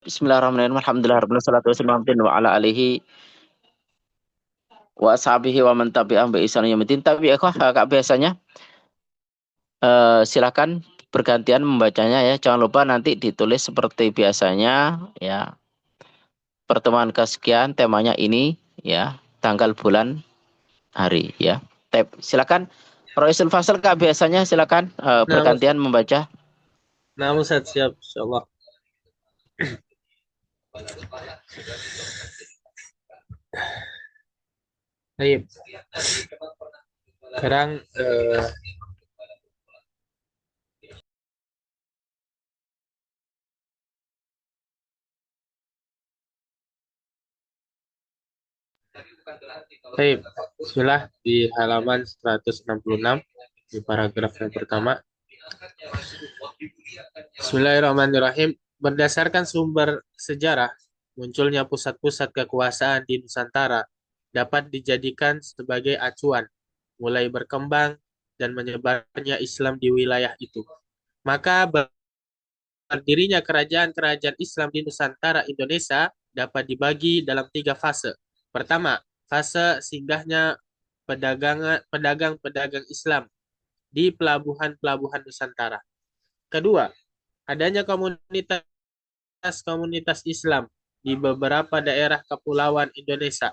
Bismillahirrahmanirrahim. Alhamdulillah salatu wassalamu wa ala alihi wa ashabihi wa man tabi'ahum bi ihsan yaumil. Tapi Kak biasanya silakan bergantian membacanya ya. Jangan lupa nanti ditulis seperti biasanya ya. Pertemuan kesekian temanya ini ya, tanggal bulan hari ya. Silakan Roisul Fasal Kak biasanya silakan Nah, Ustaz. bergantian membaca. Nah, Ustaz, siap, insyaallah. Baik. Sekarang baik. Bismillah di halaman 166 di paragraf yang pertama. Bismillahirrahmanirrahim. Berdasarkan sumber sejarah, munculnya pusat-pusat kekuasaan di Nusantara dapat dijadikan sebagai acuan, mulai berkembang dan menyebarnya Islam di wilayah itu. Maka berdirinya kerajaan-kerajaan Islam di Nusantara Indonesia dapat dibagi dalam 3 fase. Pertama, fase singgahnya pedagang-pedagang Islam di pelabuhan-pelabuhan Nusantara. Kedua, adanya komunitas-komunitas Islam di beberapa daerah kepulauan Indonesia.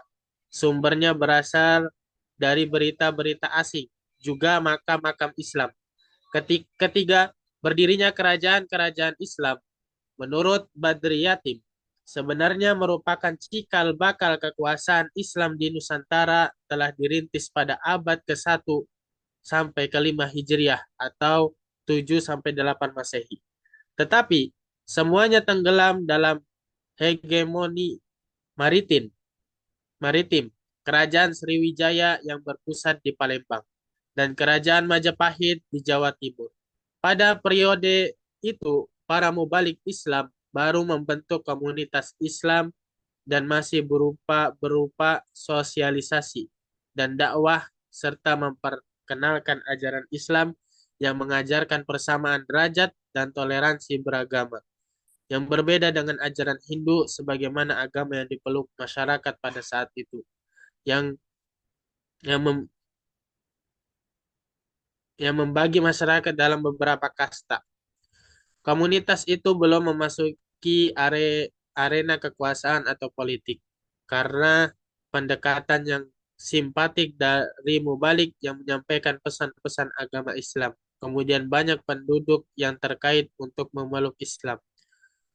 Sumbernya berasal dari berita-berita asing, juga makam-makam Islam. Ketiga, berdirinya kerajaan-kerajaan Islam menurut Badri Yatim sebenarnya merupakan cikal bakal kekuasaan Islam di Nusantara telah dirintis pada abad ke-1 sampai ke-5 Hijriah atau 7 sampai 8 Masehi. Tetapi semuanya tenggelam dalam hegemoni maritim, maritim Kerajaan Sriwijaya yang berpusat di Palembang dan Kerajaan Majapahit di Jawa Timur. Pada periode itu, para mubalik Islam baru membentuk komunitas Islam dan masih berupa berupa sosialisasi dan dakwah serta memperkenalkan ajaran Islam yang mengajarkan persamaan derajat dan toleransi beragama yang berbeda dengan ajaran Hindu sebagaimana agama yang dipeluk masyarakat pada saat itu yang yang, mem- yang membagi masyarakat dalam beberapa kasta. Komunitas itu belum memasuki arena kekuasaan atau politik karena pendekatan yang simpatik dari mubalik yang menyampaikan pesan-pesan agama Islam. Kemudian banyak penduduk yang terkait untuk memeluk Islam.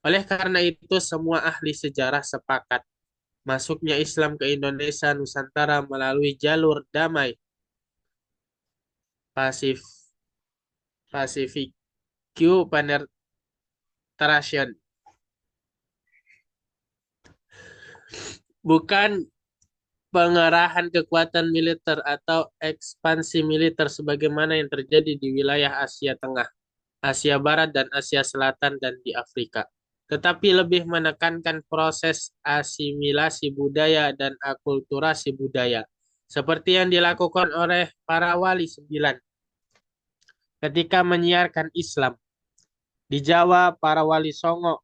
Oleh karena itu, semua ahli sejarah sepakat masuknya Islam ke Indonesia Nusantara melalui jalur damai Pasif Pacific Penetration, bukan pengerahan kekuatan militer atau ekspansi militer sebagaimana yang terjadi di wilayah Asia Tengah, Asia Barat, dan Asia Selatan dan di Afrika. Tetapi lebih menekankan proses asimilasi budaya dan akulturasi budaya, seperti yang dilakukan oleh para wali 9 ketika menyiarkan Islam. Di Jawa, para wali Songo,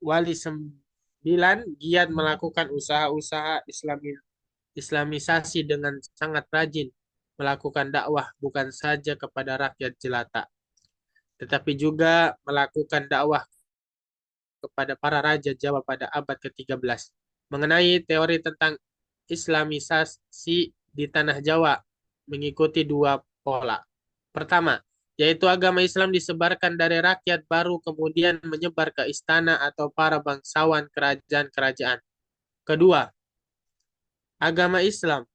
wali 9 giat melakukan usaha-usaha Islamisasi dengan sangat rajin melakukan dakwah bukan saja kepada rakyat jelata, tetapi juga melakukan dakwah kepada para raja Jawa pada abad ke-13 mengenai teori tentang Islamisasi di tanah Jawa mengikuti 2 pola. Pertama, yaitu agama Islam disebarkan dari rakyat baru kemudian menyebar ke istana atau para bangsawan kerajaan-kerajaan. Kedua, agama Islam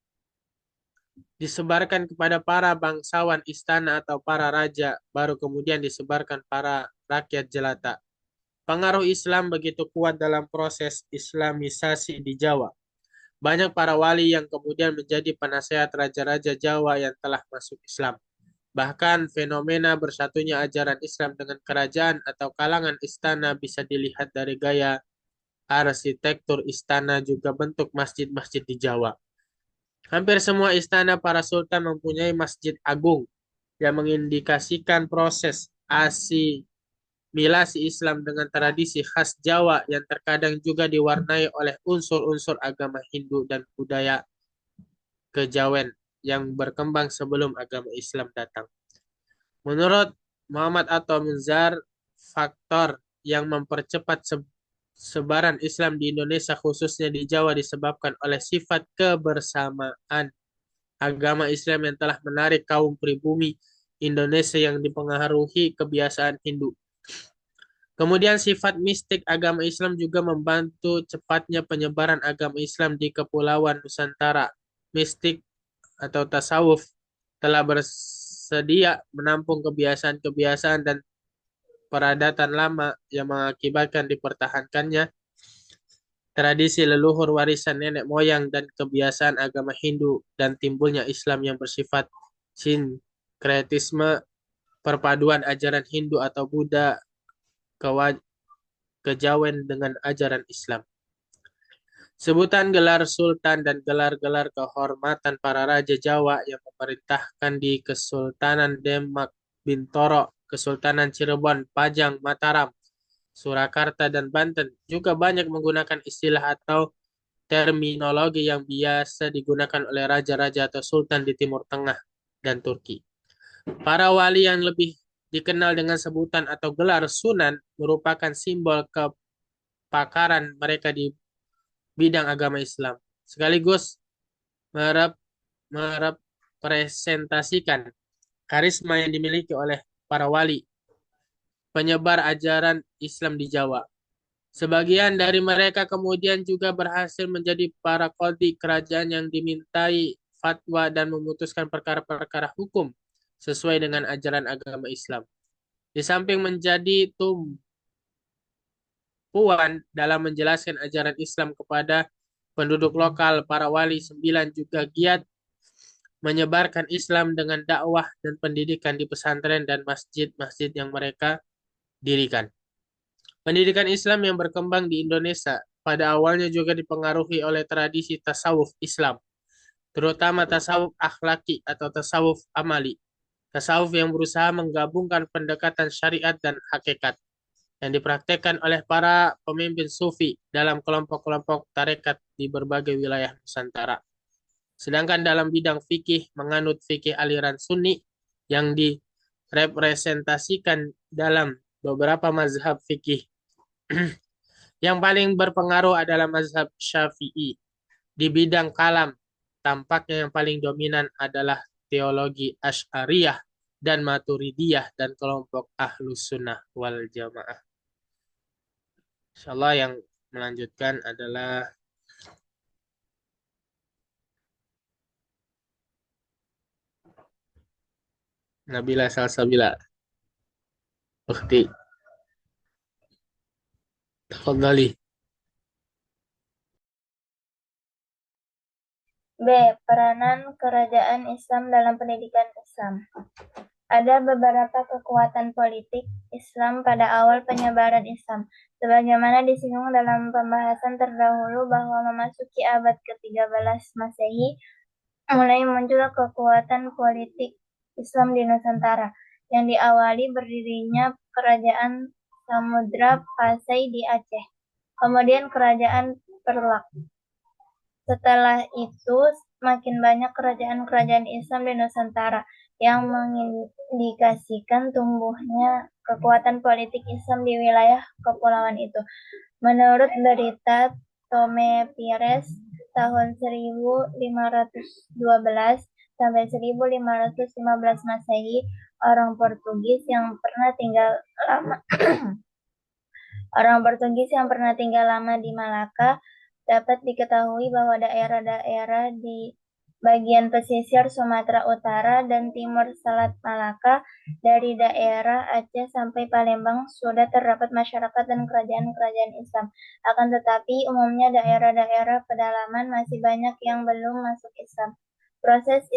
disebarkan kepada para bangsawan istana atau para raja, baru kemudian disebarkan para rakyat jelata. Pengaruh Islam begitu kuat dalam proses Islamisasi di Jawa. Banyak para wali yang kemudian menjadi penasehat raja-raja Jawa yang telah masuk Islam. Bahkan fenomena bersatunya ajaran Islam dengan kerajaan atau kalangan istana bisa dilihat dari gaya arsitektur istana juga bentuk masjid-masjid di Jawa. Hampir semua istana para sultan mempunyai masjid agung yang mengindikasikan proses asimilasi Islam dengan tradisi khas Jawa yang terkadang juga diwarnai oleh unsur-unsur agama Hindu dan budaya kejawen yang berkembang sebelum agama Islam datang. Menurut Muhammad Atha Munzar, faktor yang mempercepat sebaran Islam di Indonesia khususnya di Jawa disebabkan oleh sifat kebersamaan agama Islam yang telah menarik kaum pribumi Indonesia yang dipengaruhi kebiasaan Hindu. Kemudian sifat mistik agama Islam juga membantu cepatnya penyebaran agama Islam di Kepulauan Nusantara. Mistik atau tasawuf telah bersedia menampung kebiasaan-kebiasaan dan peradatan lama yang mengakibatkan dipertahankannya tradisi leluhur warisan nenek moyang dan kebiasaan agama Hindu dan timbulnya Islam yang bersifat sinkretisme perpaduan ajaran Hindu atau Buddha kejawen dengan ajaran Islam. Sebutan gelar sultan dan gelar-gelar kehormatan para raja Jawa yang memerintahkan di Kesultanan Demak, Bintoro, Kesultanan Cirebon, Pajang, Mataram, Surakarta, dan Banten juga banyak menggunakan istilah atau terminologi yang biasa digunakan oleh raja-raja atau sultan di Timur Tengah dan Turki. Para wali yang lebih dikenal dengan sebutan atau gelar sunan merupakan simbol kepakaran mereka di bidang agama Islam, sekaligus merepresentasikan karisma yang dimiliki oleh para wali penyebar ajaran Islam di Jawa. Sebagian dari mereka kemudian juga berhasil menjadi para qadhi kerajaan yang dimintai fatwa dan memutuskan perkara-perkara hukum sesuai dengan ajaran agama Islam. Di samping menjadi tumpuan dalam menjelaskan ajaran Islam kepada penduduk lokal, para wali sembilan juga giat menyebarkan Islam dengan dakwah dan pendidikan di pesantren dan masjid-masjid yang mereka dirikan. Pendidikan Islam yang berkembang di Indonesia pada awalnya juga dipengaruhi oleh tradisi tasawuf Islam, terutama tasawuf akhlaki atau tasawuf amali. Tasawuf yang berusaha menggabungkan pendekatan syariat dan hakikat yang dipraktekkan oleh para pemimpin sufi dalam kelompok-kelompok tarekat di berbagai wilayah Nusantara. Sedangkan dalam bidang fikih menganut fikih aliran Sunni yang direpresentasikan dalam beberapa mazhab fikih. Yang paling berpengaruh adalah mazhab Syafi'i. Di bidang kalam, tampaknya yang paling dominan adalah teologi Asy'ariyah dan Maturidiyah dan kelompok Ahlus Sunnah wal Jamaah. Insyaallah yang melanjutkan adalah Nabila Salsabila. Ukhti, tafadhali. B. Peranan kerajaan Islam dalam pendidikan Islam. Ada beberapa kekuatan politik Islam pada awal penyebaran Islam, sebagaimana disinggung dalam pembahasan terdahulu bahwa memasuki abad ke-13 Masehi, mulai muncul kekuatan politik Islam di Nusantara, yang diawali berdirinya Kerajaan Samudra Pasai di Aceh, kemudian Kerajaan Perlak. Setelah itu, makin banyak kerajaan-kerajaan Islam di Nusantara yang mengindikasikan tumbuhnya kekuatan politik Islam di wilayah kepulauan itu. Menurut berita Tome Pires tahun 1512 sampai 1515 Masehi, orang Portugis yang pernah tinggal lama di Malaka dapat diketahui bahwa daerah-daerah di bagian pesisir Sumatera Utara dan Timur Selat Malaka, dari daerah Aceh sampai Palembang sudah terdapat masyarakat dan kerajaan-kerajaan Islam. Akan tetapi, umumnya daerah-daerah pedalaman masih banyak yang belum masuk Islam. Proses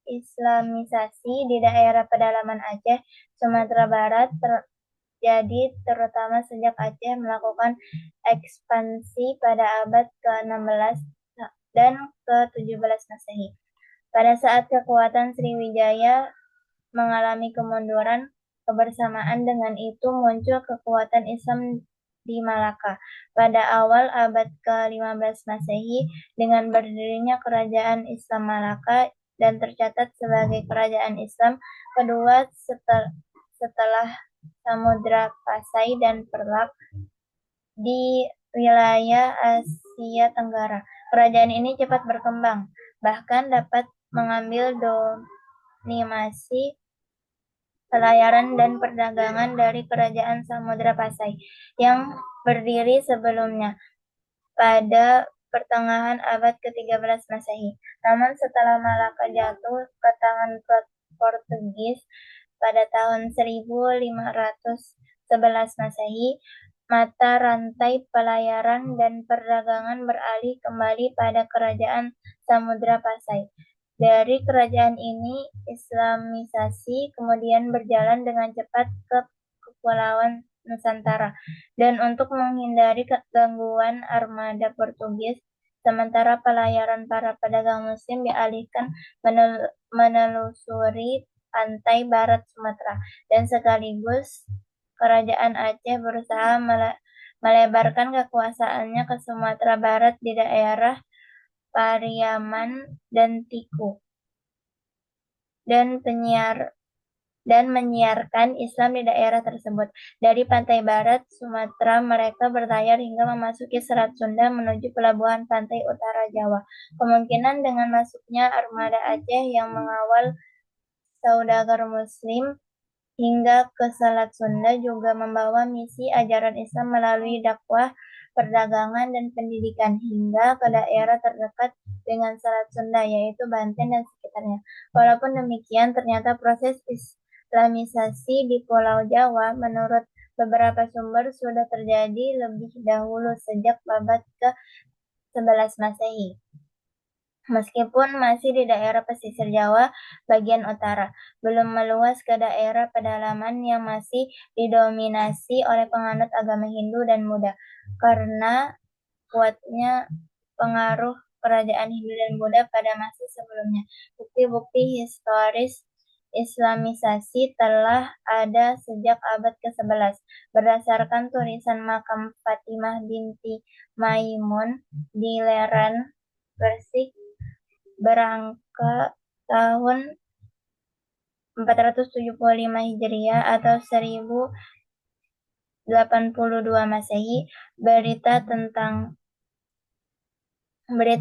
Islamisasi di daerah pedalaman Aceh, Sumatera Barat jadi terutama sejak Aceh melakukan ekspansi pada abad ke-16 dan ke-17 Masehi. Pada saat kekuatan Sriwijaya mengalami kemunduran, Kebersamaan dengan itu muncul kekuatan Islam di Malaka pada awal abad ke-15 Masehi dengan berdirinya Kerajaan Islam Malaka dan tercatat sebagai kerajaan Islam kedua setelah Samudra Pasai dan Perlak di wilayah Asia Tenggara. Kerajaan ini cepat berkembang, bahkan dapat mengambil dominasi pelayaran dan perdagangan dari Kerajaan Samudra Pasai yang berdiri sebelumnya pada pertengahan abad ke-13 Masehi. Namun setelah Malaka jatuh ke tangan Portugis pada tahun 1511 Masehi, mata rantai pelayaran dan perdagangan beralih kembali pada Kerajaan Samudra Pasai. Dari kerajaan ini, Islamisasi kemudian berjalan dengan cepat ke Kepulauan Nusantara. Dan untuk menghindari gangguan armada Portugis, sementara pelayaran para pedagang Muslim dialihkan menelusuri pantai barat Sumatera, dan sekaligus Kerajaan Aceh berusaha melebarkan kekuasaannya ke Sumatera Barat di daerah Pariaman dan Tiku, dan menyiarkan Islam di daerah tersebut. Dari pantai barat Sumatera, mereka berlayar hingga memasuki Selat Sunda menuju pelabuhan pantai utara Jawa. Kemungkinan dengan masuknya armada Aceh yang mengawal saudagar Muslim hingga ke Selat Sunda juga membawa misi ajaran Islam melalui dakwah, perdagangan, dan pendidikan hingga ke daerah terdekat dengan Selat Sunda, yaitu Banten dan sekitarnya. Walaupun demikian, ternyata proses Islamisasi di Pulau Jawa menurut beberapa sumber sudah terjadi lebih dahulu sejak abad ke-11 Masehi. Meskipun masih di daerah pesisir Jawa bagian utara, belum meluas ke daerah pedalaman yang masih didominasi oleh penganut agama Hindu dan Buddha. Karena kuatnya pengaruh kerajaan Hindu dan Buddha pada masa sebelumnya, bukti-bukti historis Islamisasi telah ada sejak abad ke-11. Berdasarkan tulisan makam Fatimah binti Maimun di Leran, Gresik, berangka tahun 475 Hijriah atau 1082 Masehi, berita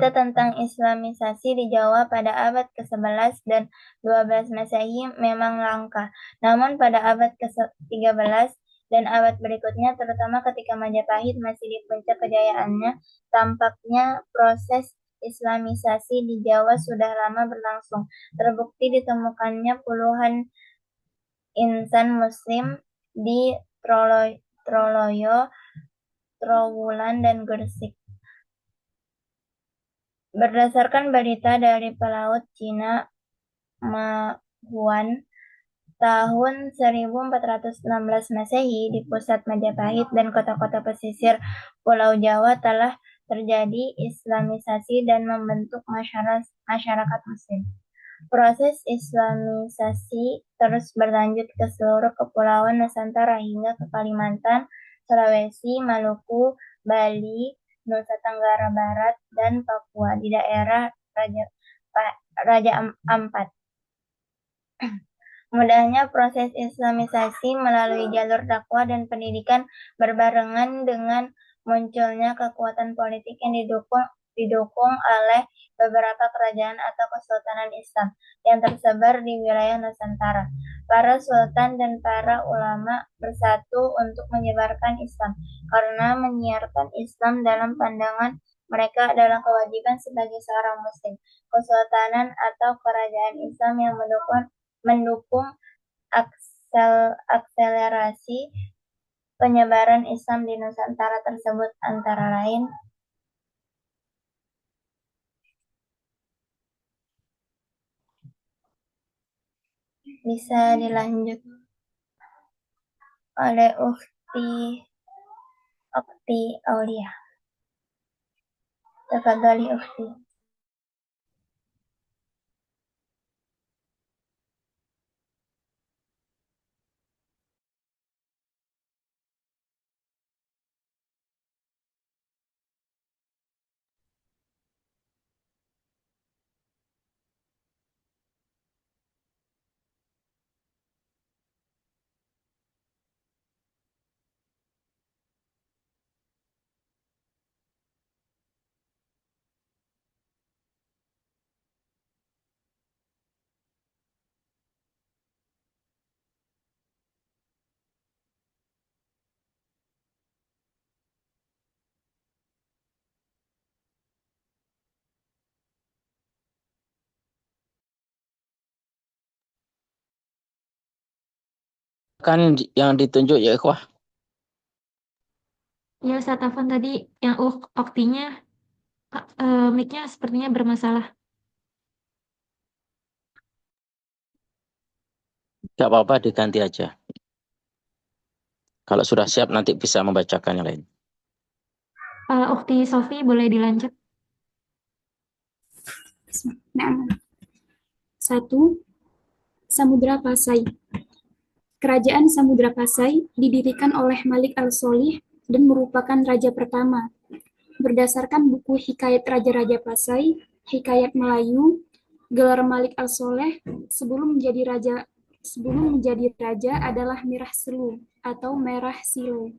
tentang Islamisasi di Jawa pada abad ke-11 dan 12 Masehi memang langka. Namun pada abad ke-13 dan abad berikutnya, terutama ketika Majapahit masih di puncak kejayaannya, tampaknya proses Islamisasi di Jawa sudah lama berlangsung. Terbukti ditemukannya puluhan insan Muslim di Troloyo, Trowulan, dan Gresik. Berdasarkan berita dari pelaut Cina Ma Huan, tahun 1416 Masehi di pusat Majapahit dan kota-kota pesisir Pulau Jawa telah terjadi Islamisasi dan membentuk masyarakat Muslim. Proses Islamisasi terus berlanjut ke seluruh kepulauan Nusantara hingga ke Kalimantan, Sulawesi, Maluku, Bali, Nusa Tenggara Barat, dan Papua di daerah Raja Ampat. Mudahnya proses Islamisasi melalui jalur dakwah dan pendidikan berbarengan dengan munculnya kekuatan politik yang didukung oleh beberapa kerajaan atau kesultanan Islam yang tersebar di wilayah Nusantara. Para sultan dan para ulama bersatu untuk menyebarkan Islam karena menyiarkan Islam dalam pandangan mereka adalah kewajiban sebagai seorang muslim. Kesultanan atau kerajaan Islam yang mendukung akselerasi penyebaran Islam di Nusantara tersebut antara lain bisa dilanjut oleh Ukhti Aulia. Tafadhali Ukhti. Kan yang ditunjuk ya ikhwah. Ya, Ustaz Afwan tadi yang oktinya, mic-nya sepertinya bermasalah. Gak apa-apa diganti aja. Kalau sudah siap nanti bisa membacakan yang lain. Ukti Sofi boleh dilanjut. Nah, 1. Samudra Pasai. Kerajaan Samudra Pasai didirikan oleh Malik al-Sholih dan merupakan raja pertama. Berdasarkan buku Hikayat Raja-Raja Pasai, Hikayat Melayu, gelar Malik al-Sholeh sebelum menjadi raja adalah Mirah Selu atau Merah Silo.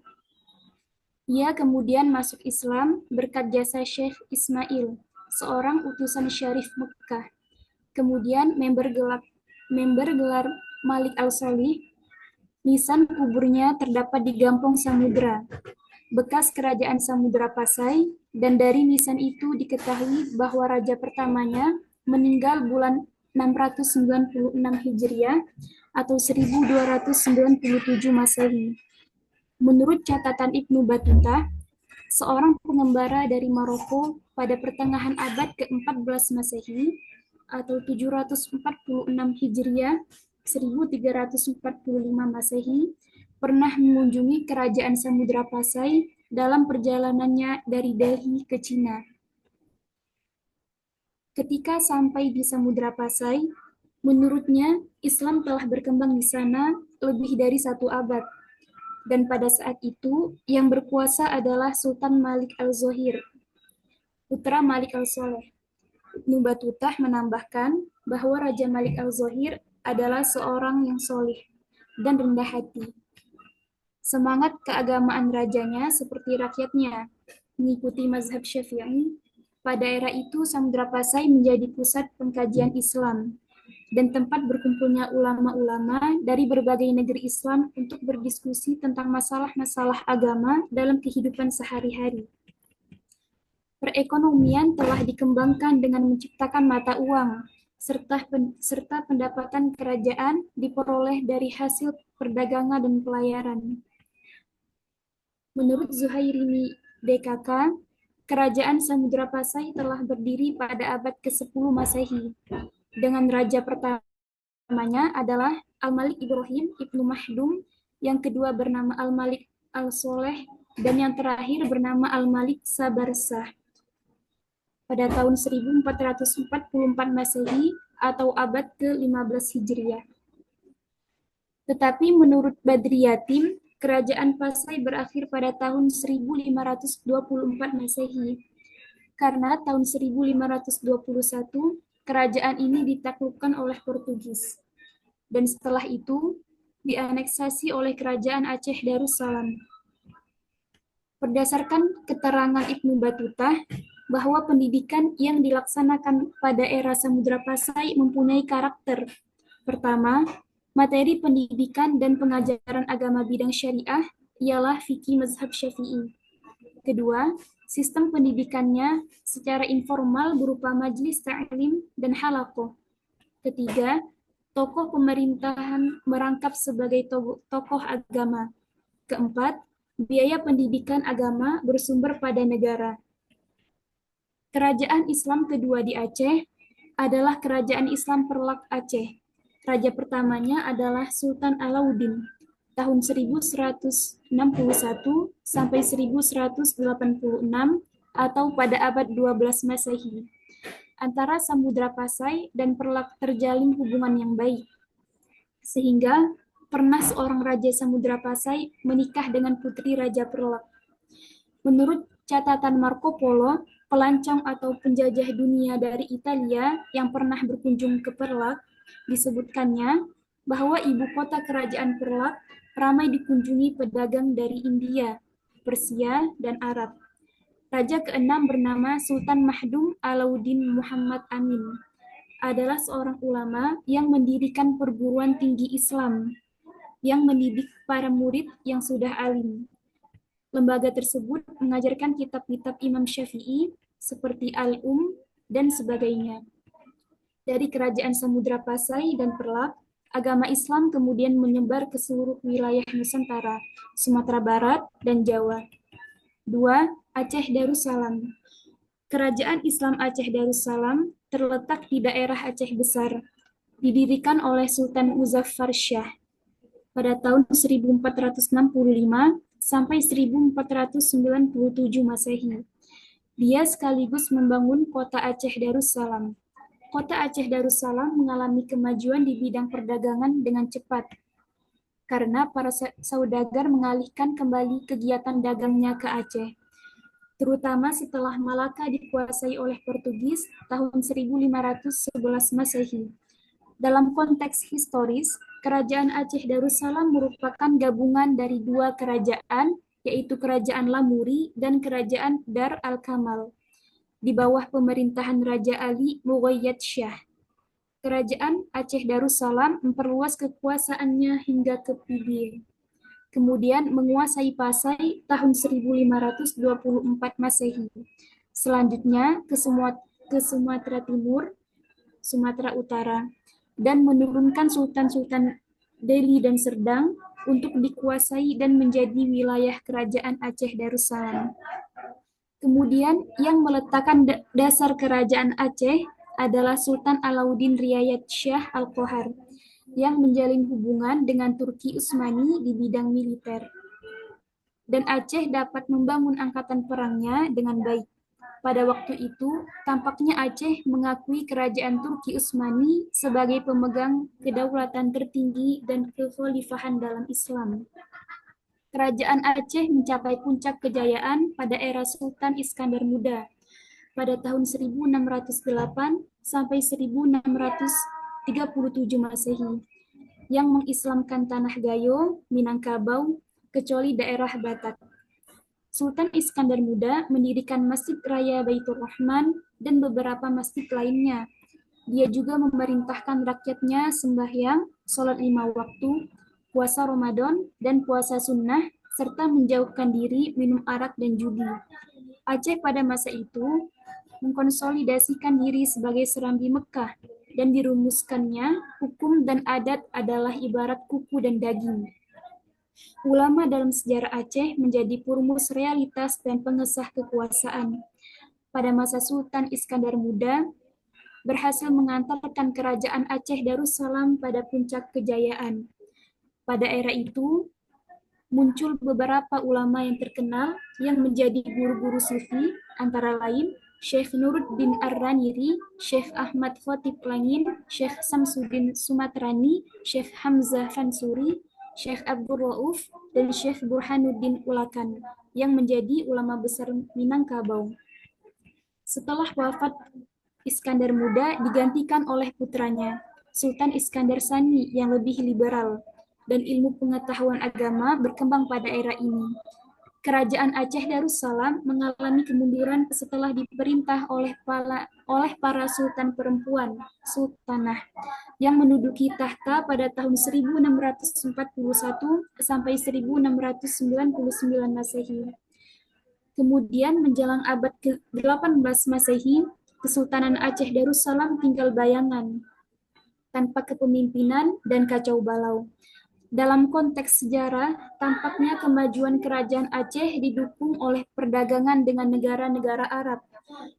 Ia kemudian masuk Islam berkat jasa Syekh Ismail, seorang utusan Syarif Mekkah. Kemudian member gelar Malik al-Sholih, nisan kuburnya terdapat di Gampong Samudra, bekas kerajaan Samudra Pasai, dan dari nisan itu diketahui bahwa raja pertamanya meninggal bulan 696 Hijriah atau 1297 Masehi. Menurut catatan Ibnu Battuta, seorang pengembara dari Maroko pada pertengahan abad ke-14 Masehi atau 746 Hijriah 1345 Masehi pernah mengunjungi kerajaan Samudra Pasai dalam perjalanannya dari Delhi ke Cina. Ketika sampai di Samudra Pasai, menurutnya Islam telah berkembang di sana lebih dari 1 abad. Dan pada saat itu, yang berkuasa adalah Sultan Malik al-Zohir, putra Malik al-Sholeh. Ibnu Battuta menambahkan bahwa Raja Malik al-Zohir adalah seorang yang solih dan rendah hati. Semangat keagamaan rajanya seperti rakyatnya, mengikuti mazhab Syafi'i. Pada era itu, Samudra Pasai menjadi pusat pengkajian Islam dan tempat berkumpulnya ulama-ulama dari berbagai negeri Islam untuk berdiskusi tentang masalah-masalah agama dalam kehidupan sehari-hari. Perekonomian telah dikembangkan dengan menciptakan mata uang, serta pendapatan kerajaan diperoleh dari hasil perdagangan dan pelayaran. Menurut Zuhairini DKK, kerajaan Samudra Pasai telah berdiri pada abad ke-10 Masehi, dengan raja pertamanya adalah Al-Malik Ibrahim Ibnu Mahdum, yang kedua bernama Al-Malik Al-Soleh, dan yang terakhir bernama Al-Malik Sabarsah. Pada tahun 1444 Masehi atau abad ke-15 Hijriah. Tetapi menurut Badriyatim, kerajaan Pasai berakhir pada tahun 1524 Masehi. Karena tahun 1521, kerajaan ini ditaklukkan oleh Portugis. Dan setelah itu, dianeksasi oleh kerajaan Aceh Darussalam. Berdasarkan keterangan Ibnu Battuta, bahwa pendidikan yang dilaksanakan pada era Samudra Pasai mempunyai karakter. Pertama, materi pendidikan dan pengajaran agama bidang syariah ialah fikih mazhab Syafi'i. Kedua, sistem pendidikannya secara informal berupa majelis ta'lim dan halaqah. Ketiga, tokoh pemerintahan merangkap sebagai tokoh agama. Keempat, biaya pendidikan agama bersumber pada negara. Kerajaan Islam kedua di Aceh adalah Kerajaan Islam Perlak Aceh. Raja pertamanya adalah Sultan Alauddin, tahun 1161 sampai 1186 atau pada abad 12 Masehi. Antara Samudra Pasai dan Perlak terjalin hubungan yang baik. Sehingga pernah seorang raja Samudra Pasai menikah dengan putri Raja Perlak. Menurut catatan Marco Polo, pelancong atau penjajah dunia dari Italia yang pernah berkunjung ke Perlak, disebutkannya bahwa ibu kota kerajaan Perlak ramai dikunjungi pedagang dari India, Persia, dan Arab. Raja keenam bernama Sultan Mahdum Alauddin Muhammad Amin, adalah seorang ulama yang mendirikan perguruan tinggi Islam, yang mendidik para murid yang sudah alim. Lembaga tersebut mengajarkan kitab-kitab Imam Syafi'i seperti Al-Um dan sebagainya. Dari kerajaan Samudra Pasai dan Perlak, Agama Islam kemudian menyebar ke seluruh wilayah Nusantara, Sumatera Barat, dan Jawa. 2. Aceh Darussalam. Kerajaan Islam Aceh Darussalam terletak di daerah Aceh Besar, didirikan oleh Sultan Muzaffar Shah pada tahun 1465 sampai 1497 Masehi. Dia sekaligus membangun kota Aceh Darussalam. Kota Aceh Darussalam mengalami kemajuan di bidang perdagangan dengan cepat, karena para saudagar mengalihkan kembali kegiatan dagangnya ke Aceh, terutama setelah Malaka dikuasai oleh Portugis tahun 1511 Masehi. Dalam konteks historis, Kerajaan Aceh Darussalam merupakan gabungan dari dua kerajaan, yaitu Kerajaan Lamuri dan Kerajaan Dar al-Kamal, di bawah pemerintahan Raja Ali Mughayyad Shah. Kerajaan Aceh Darussalam memperluas kekuasaannya hingga ke Pidie, kemudian menguasai Pasai tahun 1524 Masehi. Selanjutnya ke Sumatera Timur, Sumatera Utara, dan menurunkan sultan-sultan Deli dan Serdang untuk dikuasai dan menjadi wilayah Kerajaan Aceh Darussalam. Kemudian yang meletakkan dasar Kerajaan Aceh adalah Sultan Alauddin Riayat Shah Al-Qohar, yang menjalin hubungan dengan Turki Utsmani di bidang militer. Dan Aceh dapat membangun angkatan perangnya dengan baik. Pada waktu itu, tampaknya Aceh mengakui kerajaan Turki Utsmani sebagai pemegang kedaulatan tertinggi dan kekhalifahan dalam Islam. Kerajaan Aceh mencapai puncak kejayaan pada era Sultan Iskandar Muda pada tahun 1608 sampai 1637 Masehi, yang mengislamkan Tanah Gayo, Minangkabau, kecuali daerah Batak. Sultan Iskandar Muda mendirikan Masjid Raya Baitur Rahman dan beberapa masjid lainnya. Dia juga memerintahkan rakyatnya sembahyang, sholat 5 waktu, puasa Ramadan, dan puasa sunnah, serta menjauhkan diri minum arak dan judi. Aceh pada masa itu mengkonsolidasikan diri sebagai serambi Mekah, dan dirumuskannya hukum dan adat adalah ibarat kuku dan daging. Ulama dalam sejarah Aceh menjadi perumus realitas dan pengesah kekuasaan. Pada masa Sultan Iskandar Muda, berhasil mengantarkan kerajaan Aceh Darussalam pada puncak kejayaan. Pada era itu, muncul beberapa ulama yang terkenal yang menjadi guru-guru sufi, antara lain Syekh Nuruddin Ar-Raniri, Syekh Ahmad Khotib Langin, Syekh Samsuddin Sumatrani, Syekh Hamzah Fansuri, Syekh Abdul Rauf, dan Syekh Burhanuddin Ulakan, yang menjadi ulama besar Minangkabau. Setelah wafat Iskandar Muda digantikan oleh putranya, Sultan Iskandar Sani, yang lebih liberal, dan ilmu pengetahuan agama berkembang pada era ini. Kerajaan Aceh Darussalam mengalami kemunduran setelah diperintah oleh para sultan perempuan, sultanah, yang menduduki tahta pada tahun 1641 sampai 1699 Masehi. Kemudian menjelang abad ke-18 Masehi, Kesultanan Aceh Darussalam tinggal bayangan, tanpa kepemimpinan dan kacau balau. Dalam konteks sejarah, tampaknya kemajuan kerajaan Aceh didukung oleh perdagangan dengan negara-negara Arab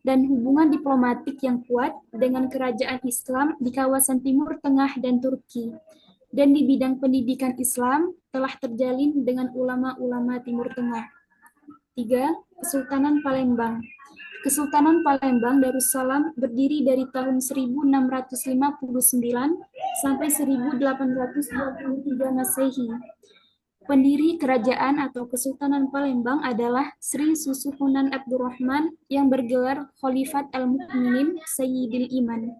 dan hubungan diplomatik yang kuat dengan kerajaan Islam di kawasan Timur Tengah dan Turki. Dan di bidang pendidikan Islam telah terjalin dengan ulama-ulama Timur Tengah. 3. Kesultanan Palembang. Kesultanan Palembang Darussalam berdiri dari tahun 1659 sampai 1823 Masehi. Pendiri kerajaan atau Kesultanan Palembang adalah Sri Susuhunan Abdurrahman yang bergelar Khalifat Al-Mukminin Sayyidil Iman,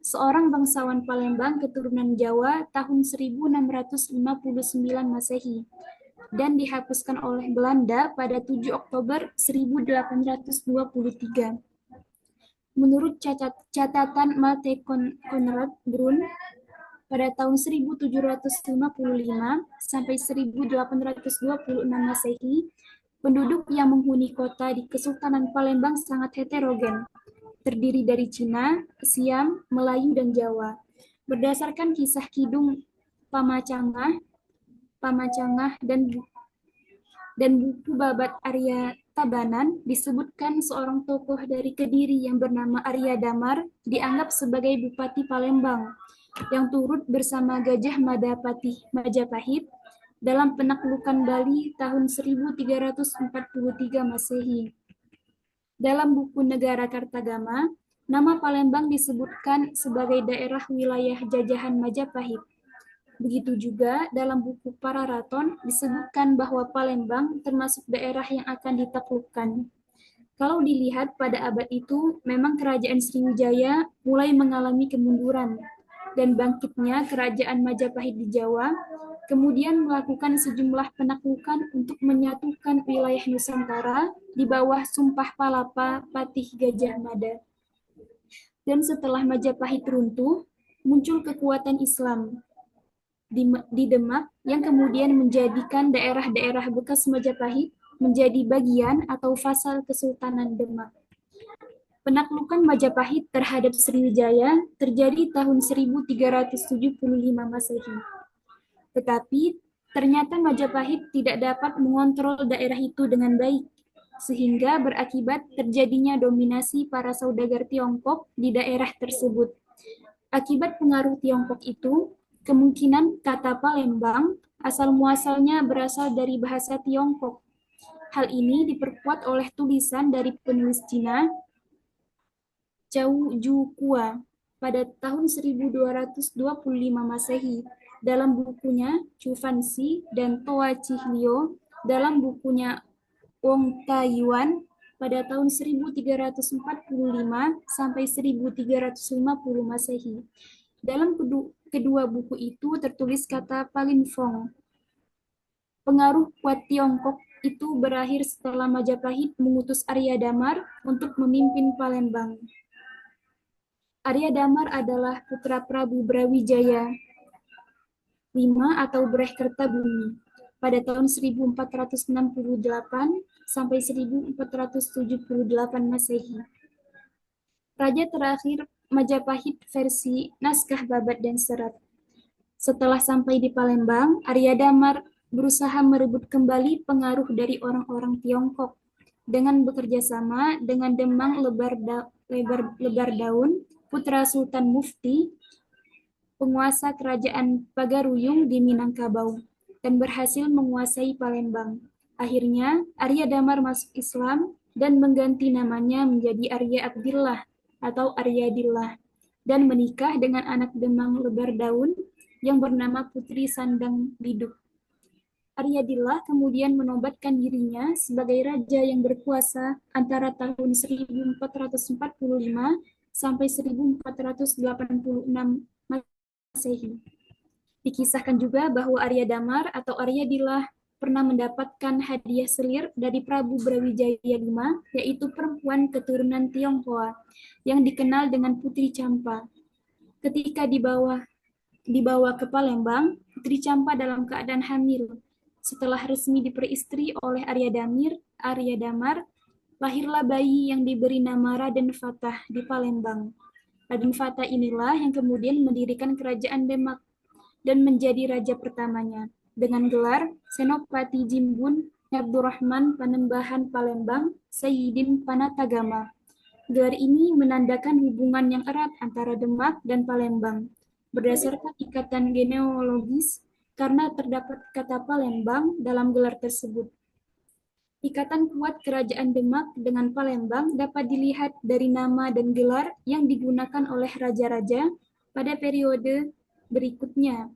seorang bangsawan Palembang keturunan Jawa tahun 1659 Masehi, dan dihapuskan oleh Belanda pada 7 Oktober 1823. Menurut catatan Malte Conrad Brun, pada tahun 1755 sampai 1826 Masehi, penduduk yang menghuni kota di Kesultanan Palembang sangat heterogen, terdiri dari Cina, Siam, Melayu, dan Jawa. Berdasarkan kisah Kidung Pamacangah dan buku Babat Arya Tabanan disebutkan seorang tokoh dari Kediri yang bernama Arya Damar dianggap sebagai Bupati Palembang yang turut bersama Gajah Mada Patih Majapahit dalam penaklukan Bali tahun 1343 Masehi. Dalam buku Negara Kartagama, nama Palembang disebutkan sebagai daerah wilayah jajahan Majapahit. Begitu juga dalam buku Pararaton disebutkan bahwa Palembang termasuk daerah yang akan ditaklukkan. Kalau dilihat pada abad itu, memang kerajaan Sriwijaya mulai mengalami kemunduran dan bangkitnya kerajaan Majapahit di Jawa, kemudian melakukan sejumlah penaklukan untuk menyatukan wilayah Nusantara di bawah Sumpah Palapa Patih Gajah Mada. Dan setelah Majapahit runtuh, muncul kekuatan Islam di Demak yang kemudian menjadikan daerah-daerah bekas Majapahit menjadi bagian atau vasal Kesultanan Demak. Penaklukan Majapahit terhadap Sriwijaya terjadi tahun 1375 Masehi. Tetapi ternyata Majapahit tidak dapat mengontrol daerah itu dengan baik, sehingga berakibat terjadinya dominasi para saudagar Tiongkok di daerah tersebut. Akibat pengaruh Tiongkok itu, kemungkinan kata Palembang asal-muasalnya berasal dari bahasa Tiongkok. Hal ini diperkuat oleh tulisan dari penulis Cina, Zhou Zhukua, pada tahun 1225 Masehi dalam bukunya Chu Fanxi dan Toa Chihlio dalam bukunya Wong Taiyuan pada tahun 1345 sampai 1350 Masehi. Dalam kedua buku itu tertulis kata Palinfong. Pengaruh kuat Tiongkok itu berakhir setelah Majapahit mengutus Arya Damar untuk memimpin Palembang. Arya Damar adalah putra Prabu Brawijaya V atau Brehkertabumi pada tahun 1468 sampai 1478 Masehi. Raja terakhir Majapahit versi naskah Babat dan Serat. Setelah sampai di Palembang, Arya Damar berusaha merebut kembali pengaruh dari orang-orang Tiongkok dengan bekerja sama dengan Demang Lebardaun, putra Sultan Mufti, penguasa kerajaan Pagaruyung di Minangkabau, dan berhasil menguasai Palembang. Akhirnya, Arya Damar masuk Islam dan mengganti namanya menjadi Arya Abdillah atau Aryadillah, dan menikah dengan anak Demang Lebardaun yang bernama Putri Sandang Biduk. Aryadillah kemudian menobatkan dirinya sebagai raja yang berkuasa antara tahun 1445 sampai 1486 Masehi. Dikisahkan juga bahwa Arya Damar atau Aryadillah pernah mendapatkan hadiah selir dari Prabu Brawijaya V, yaitu perempuan keturunan Tionghoa yang dikenal dengan Putri Campa. Ketika dibawa ke Palembang, Putri Campa dalam keadaan hamil. Setelah resmi diperistri oleh Arya Damar, lahirlah bayi yang diberi nama Raden Fatah di Palembang. Raden Fatah inilah yang kemudian mendirikan kerajaan Demak dan menjadi raja pertamanya dengan gelar Senopati Jimbun Abdurrahman Panembahan Palembang Sayyidin Panatagama. Gelar ini menandakan hubungan yang erat antara Demak dan Palembang berdasarkan ikatan genealogis karena terdapat kata Palembang dalam gelar tersebut. Ikatan kuat kerajaan Demak dengan Palembang dapat dilihat dari nama dan gelar yang digunakan oleh raja-raja pada periode berikutnya,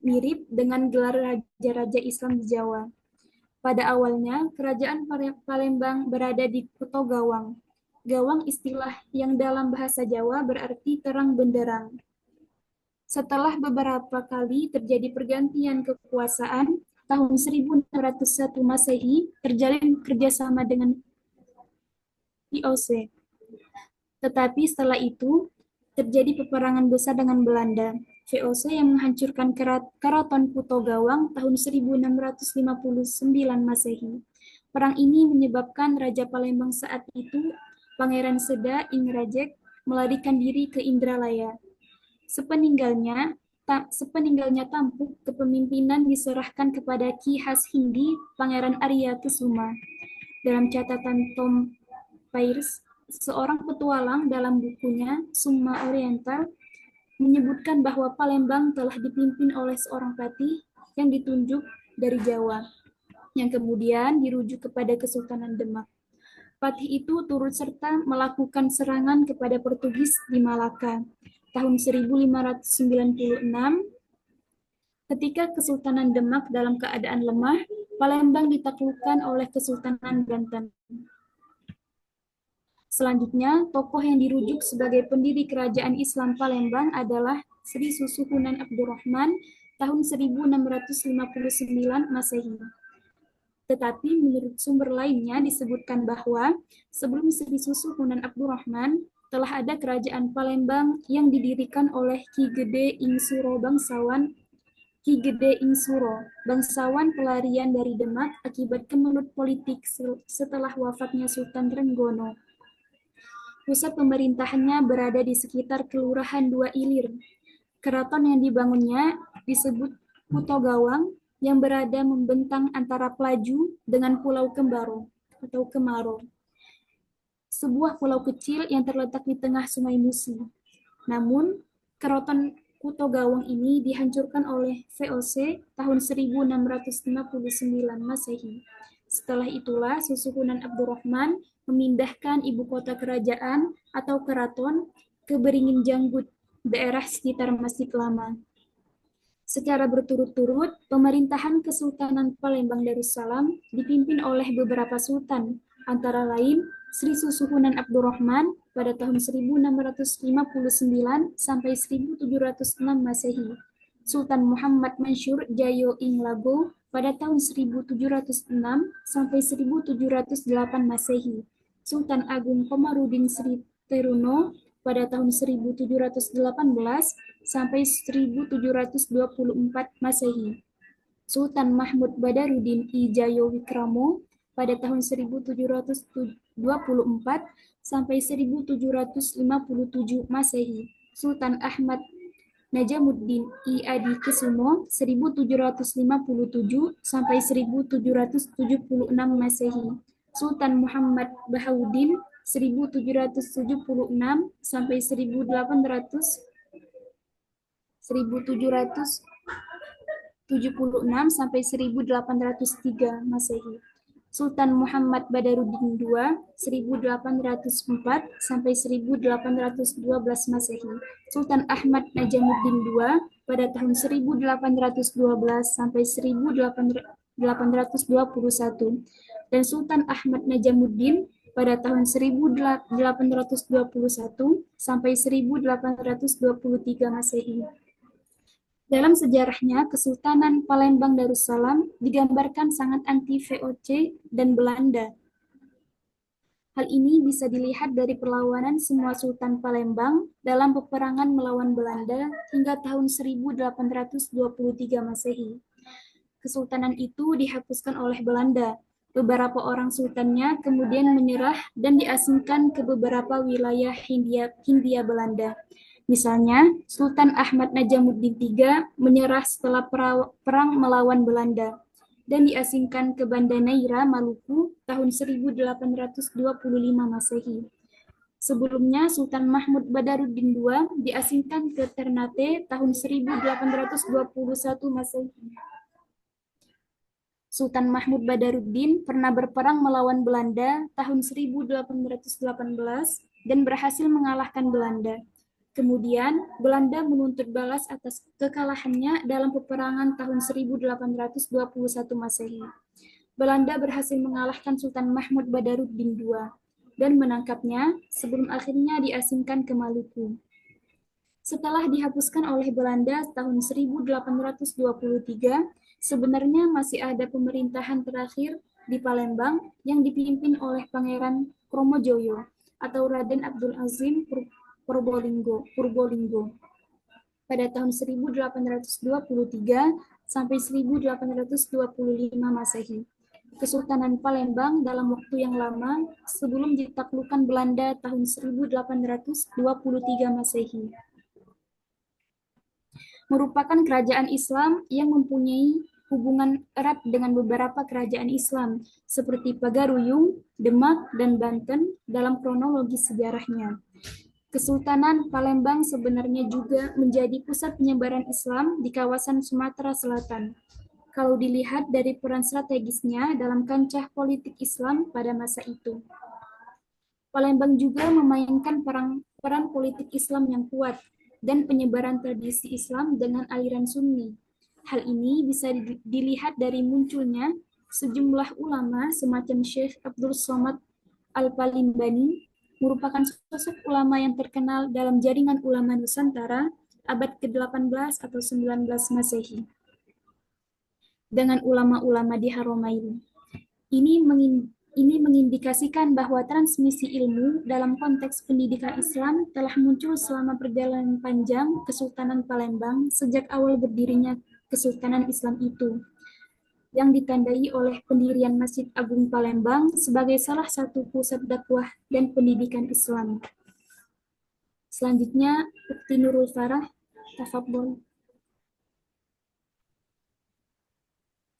mirip dengan gelar raja-raja Islam di Jawa. Pada awalnya, kerajaan Palembang berada di Kuto Gawang. Gawang istilah yang dalam bahasa Jawa berarti terang benderang. Setelah beberapa kali terjadi pergantian kekuasaan, tahun 1601 Masehi terjalin kerjasama dengan VOC. Tetapi setelah itu terjadi peperangan besar dengan Belanda. VOC yang menghancurkan Keraton Kuto Gawang tahun 1659 Masehi. Perang ini menyebabkan Raja Palembang saat itu, Pangeran Seda Ingrajek, melarikan diri ke Indralaya. Sepeninggalnya, Sepeninggalnya tampuk, kepemimpinan diserahkan kepada Ki Hashindi, Pangeran Arya Kusuma. Dalam catatan Tom Peirce, seorang petualang, dalam bukunya Summa Oriental, menyebutkan bahwa Palembang telah dipimpin oleh seorang patih yang ditunjuk dari Jawa, yang kemudian dirujuk kepada Kesultanan Demak. Patih itu turut serta melakukan serangan kepada Portugis di Malaka. Tahun 1596, ketika Kesultanan Demak dalam keadaan lemah, Palembang ditaklukkan oleh Kesultanan Banten. Selanjutnya, tokoh yang dirujuk sebagai pendiri kerajaan Islam Palembang adalah Sri Susuhunan Abdurrahman tahun 1659 Masehi. Tetapi menurut sumber lainnya disebutkan bahwa sebelum Sri Susuhunan Abdurrahman telah ada kerajaan Palembang yang didirikan oleh Ki Gede Insuro bangsawan pelarian dari Demak akibat kemelut politik setelah wafatnya Sultan Trenggono. Pusat pemerintahannya berada di sekitar Kelurahan Dua Ilir. Keraton yang dibangunnya disebut Kuto Gawang, yang berada membentang antara Pelaju dengan Pulau Kembaro atau Kemaro, sebuah pulau kecil yang terletak di tengah Sungai Musi. Namun, Keraton Kuto Gawang ini dihancurkan oleh VOC tahun 1659 Masehi. Setelah itulah Susuhunan Abdurrahman memindahkan ibu kota kerajaan atau keraton ke Beringin Janggut, daerah sekitar Masjid Lama. Secara berturut-turut, pemerintahan Kesultanan Palembang Darussalam dipimpin oleh beberapa sultan, antara lain Sri Susuhunan Abdurrahman pada tahun 1659 sampai 1706 Masehi, Sultan Muhammad Mansur Jayo ing Lago pada tahun 1706 sampai 1708 Masehi, Sultan Agung Komarudin Sri Teruno pada tahun 1718 sampai 1724 Masehi, Sultan Mahmud Badarudin I Jayo Wikramo pada tahun 1724 sampai 1757 Masehi, Sultan Ahmad Najamuddin I Adi Kusumo 1757 sampai 1776 Masehi, Sultan Muhammad Bahauddin 1776 sampai 1776 sampai 1803 Masehi, Sultan Muhammad Badaruddin II 1804 sampai 1812 Masehi, Sultan Ahmad Najamuddin II pada tahun 1812 sampai 1821 dan Sultan Ahmad Najamuddin pada tahun 1821 sampai 1823 Masehi. Dalam sejarahnya, Kesultanan Palembang Darussalam digambarkan sangat anti VOC dan Belanda. Hal ini bisa dilihat dari perlawanan semua Sultan Palembang dalam peperangan melawan Belanda hingga tahun 1823 Masehi. Kesultanan itu dihapuskan oleh Belanda. Beberapa orang sultannya kemudian menyerah dan diasingkan ke beberapa wilayah Hindia Belanda. Misalnya, Sultan Ahmad Najamuddin III menyerah setelah perang melawan Belanda dan diasingkan ke Banda Neira, Maluku tahun 1825 Masehi. Sebelumnya, Sultan Mahmud Badaruddin II diasingkan ke Ternate tahun 1821 Masehi. Sultan Mahmud Badaruddin pernah berperang melawan Belanda tahun 1818 dan berhasil mengalahkan Belanda. Kemudian, Belanda menuntut balas atas kekalahannya dalam peperangan tahun 1821 Masehi. Belanda berhasil mengalahkan Sultan Mahmud Badaruddin II dan menangkapnya sebelum akhirnya diasingkan ke Maluku. Setelah dihapuskan oleh Belanda tahun 1823, sebenarnya masih ada pemerintahan terakhir di Palembang yang dipimpin oleh Pangeran Kromojoyo atau Raden Abdul Azim Purbolinggo pada tahun 1823 sampai 1825 Masehi. Kesultanan Palembang dalam waktu yang lama sebelum ditaklukkan Belanda tahun 1823 Masehi. merupakan kerajaan Islam yang mempunyai hubungan erat dengan beberapa kerajaan Islam seperti Pagaruyung, Demak, dan Banten dalam kronologi sejarahnya. Kesultanan Palembang sebenarnya juga menjadi pusat penyebaran Islam di kawasan Sumatera Selatan. Kalau dilihat dari peran strategisnya dalam kancah politik Islam pada masa itu. Palembang juga memainkan peran politik Islam yang kuat dan penyebaran tradisi Islam dengan aliran Sunni. Hal ini bisa dilihat dari munculnya sejumlah ulama semacam Syekh Abdul Somad Al-Palimbani, merupakan sosok ulama yang terkenal dalam jaringan ulama Nusantara abad ke-18 atau 19 Masehi. Dengan ulama-ulama di Haromain. Ini mengindikasikan bahwa transmisi ilmu dalam konteks pendidikan Islam telah muncul selama perjalanan panjang Kesultanan Palembang sejak awal berdirinya Kesultanan Islam itu, yang ditandai oleh pendirian Masjid Agung Palembang sebagai salah satu pusat dakwah dan pendidikan Islam. Selanjutnya, Ukti Nurul Farah, tafadhol.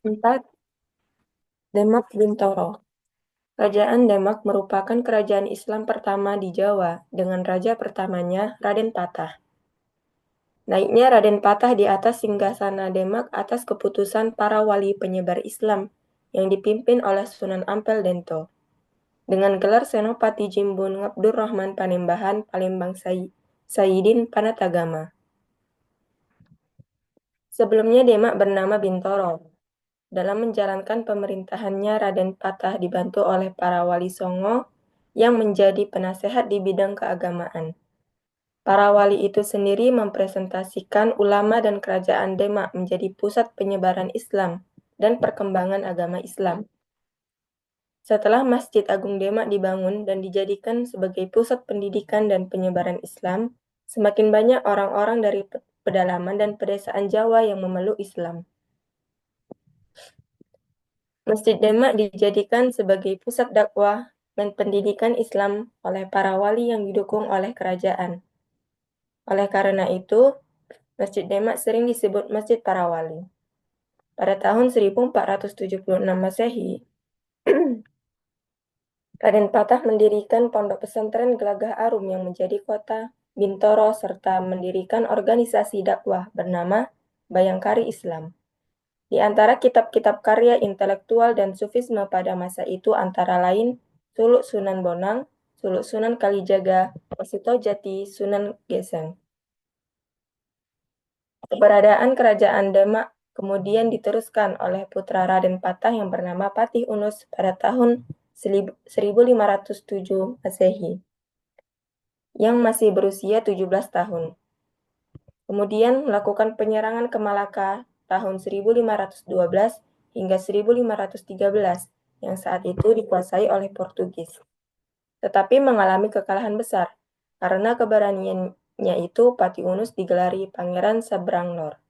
4. Demak Bintoro. Kerajaan Demak merupakan kerajaan Islam pertama di Jawa dengan raja pertamanya Raden Patah. Naiknya Raden Patah di atas singgasana Demak atas keputusan para wali penyebar Islam yang dipimpin oleh Sunan Ampel Dento. Dengan gelar Senopati Jimbun Ngabdurrahman Panembahan Palembang Sayyidin Panatagama. Sebelumnya Demak bernama Bintoro. Dalam menjalankan pemerintahannya, Raden Patah dibantu oleh para wali Songo yang menjadi penasehat di bidang keagamaan. Para wali itu sendiri mempresentasikan ulama dan kerajaan Demak menjadi pusat penyebaran Islam dan perkembangan agama Islam. Setelah Masjid Agung Demak dibangun dan dijadikan sebagai pusat pendidikan dan penyebaran Islam, semakin banyak orang-orang dari pedalaman dan pedesaan Jawa yang memeluk Islam. Masjid Demak dijadikan sebagai pusat dakwah dan pendidikan Islam oleh para wali yang didukung oleh kerajaan. Oleh karena itu, Masjid Demak sering disebut Masjid Para Wali. Pada tahun 1476 Masehi, Raden Patah mendirikan pondok pesantren Gelagah Arum yang menjadi kota Bintoro serta mendirikan organisasi dakwah bernama Bayangkari Islam. Di antara kitab-kitab karya intelektual dan sufisme pada masa itu antara lain Suluk Sunan Bonang, Suluk Sunan Kalijaga, Wasito Jati, Sunan Geseng. Keberadaan kerajaan Demak kemudian diteruskan oleh putra Raden Patah yang bernama Patih Unus pada tahun 1507 Masehi, yang masih berusia 17 tahun. Kemudian melakukan penyerangan ke Malaka tahun 1512 hingga 1513 yang saat itu dikuasai oleh Portugis. Tetapi mengalami kekalahan besar karena keberaniannya itu Patih Unus digelari Pangeran Sabrangnor.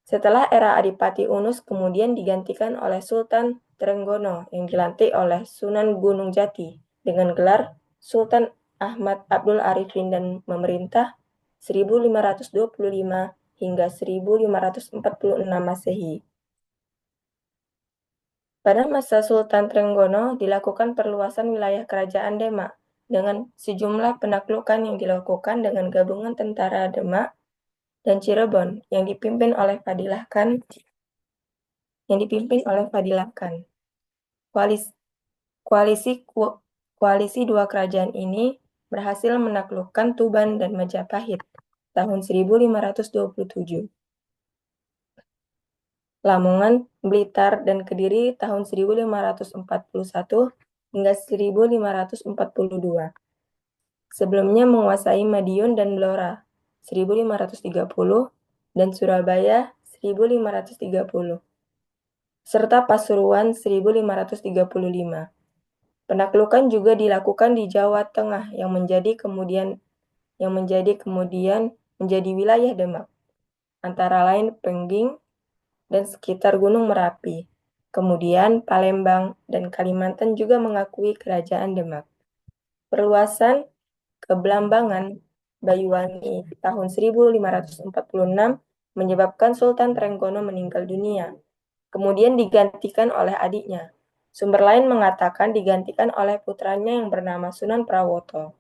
Setelah era Adipati Unus kemudian digantikan oleh Sultan Trenggono yang dilantik oleh Sunan Gunung Jati dengan gelar Sultan Ahmad Abdul Arifin dan memerintah 1525 hingga 1546 Masehi. Pada masa Sultan Trenggono dilakukan perluasan wilayah kerajaan Demak dengan sejumlah penaklukan yang dilakukan dengan gabungan tentara Demak dan Cirebon yang dipimpin oleh Fadilah Khan. Koalisi dua kerajaan ini berhasil menaklukkan Tuban dan Majapahit tahun 1527. Lamongan, Blitar, dan Kediri tahun 1541 hingga 1542. Sebelumnya menguasai Madiun dan Blora 1530 dan Surabaya 1530 serta Pasuruan 1535. Penaklukan juga dilakukan di Jawa Tengah yang menjadi kemudian menjadi wilayah Demak, antara lain Pengging dan sekitar Gunung Merapi. Kemudian Palembang dan Kalimantan juga mengakui kerajaan Demak. Perluasan ke Belambangan Bayuwangi tahun 1546 menyebabkan Sultan Trenggono meninggal dunia. Kemudian digantikan oleh adiknya. Sumber lain mengatakan digantikan oleh putranya yang bernama Sunan Prawoto.